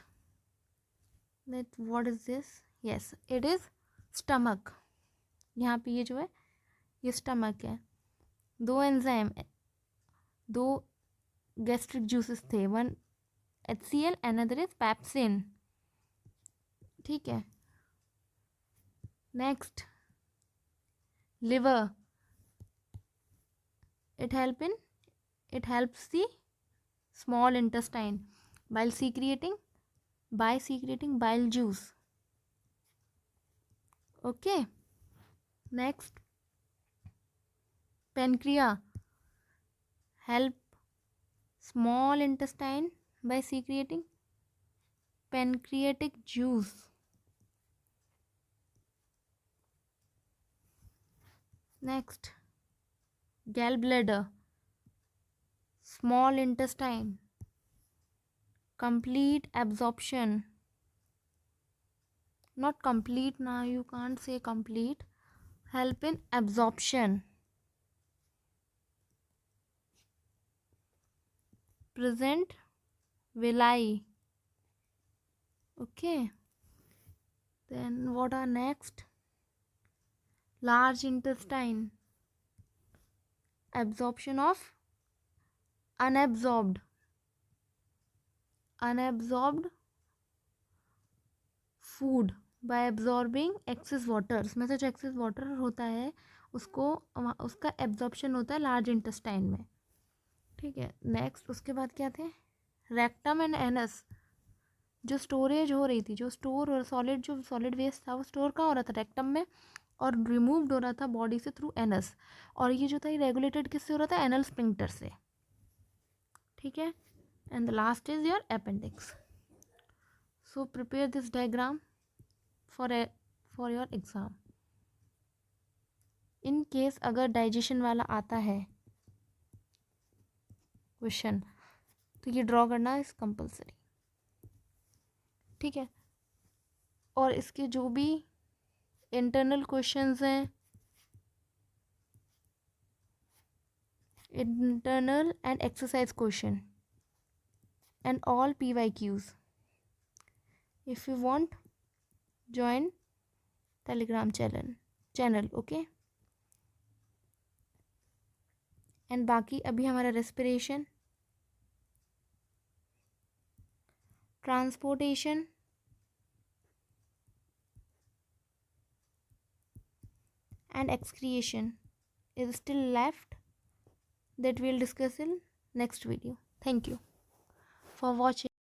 What is this? Yes, it is stomach. यहाँ पे ये जो है ये स्टमक है. दो एंजाइम, दो गैस्ट्रिक जूसेस थे. One HCl, another is pepsin. ठीक है. Next. Liver. it helps the small intestine by secreting bile juice. Okay. Next. Pancreas help small intestine by secreting pancreatic juice. Next. Gallbladder, small intestine, complete absorption. Not complete, now you can't say complete. Help in absorption. Present villi. Okay. Then what are next? Large intestine, absorption of unabsorbed food by absorbing excess water. उसमें से जो excess water होता है उसका absorption होता है large intestine में. ठीक है. नेक्स्ट. उसके बाद क्या थे? Rectum and anus. जो स्टोरेज हो रही थी, जो सॉलिड वेस्ट था वो स्टोर कहाँ हो रहा था? रेक्टम में. और रिमूव्ड हो रहा था बॉडी से थ्रू एनस. और ये जो था ये रेगुलेटेड किससे हो रहा था? एनल स्पिंक्टर से. ठीक है. And the last is your appendix. So prepare this diagram for your exam. In case अगर डाइजेशन वाला आता है क्वेश्चन तो ये ड्रॉ करना इज कंपल्सरी. ठीक है. और इसके जो भी इंटरनल क्वेश्चंस हैं, internal and exercise question and all PYQs. If you want, join Telegram channel. Okay. And बाकी अभी हमारा respiration, transportation and excretion is still left, that we'll discuss in next video. Thank you for watching.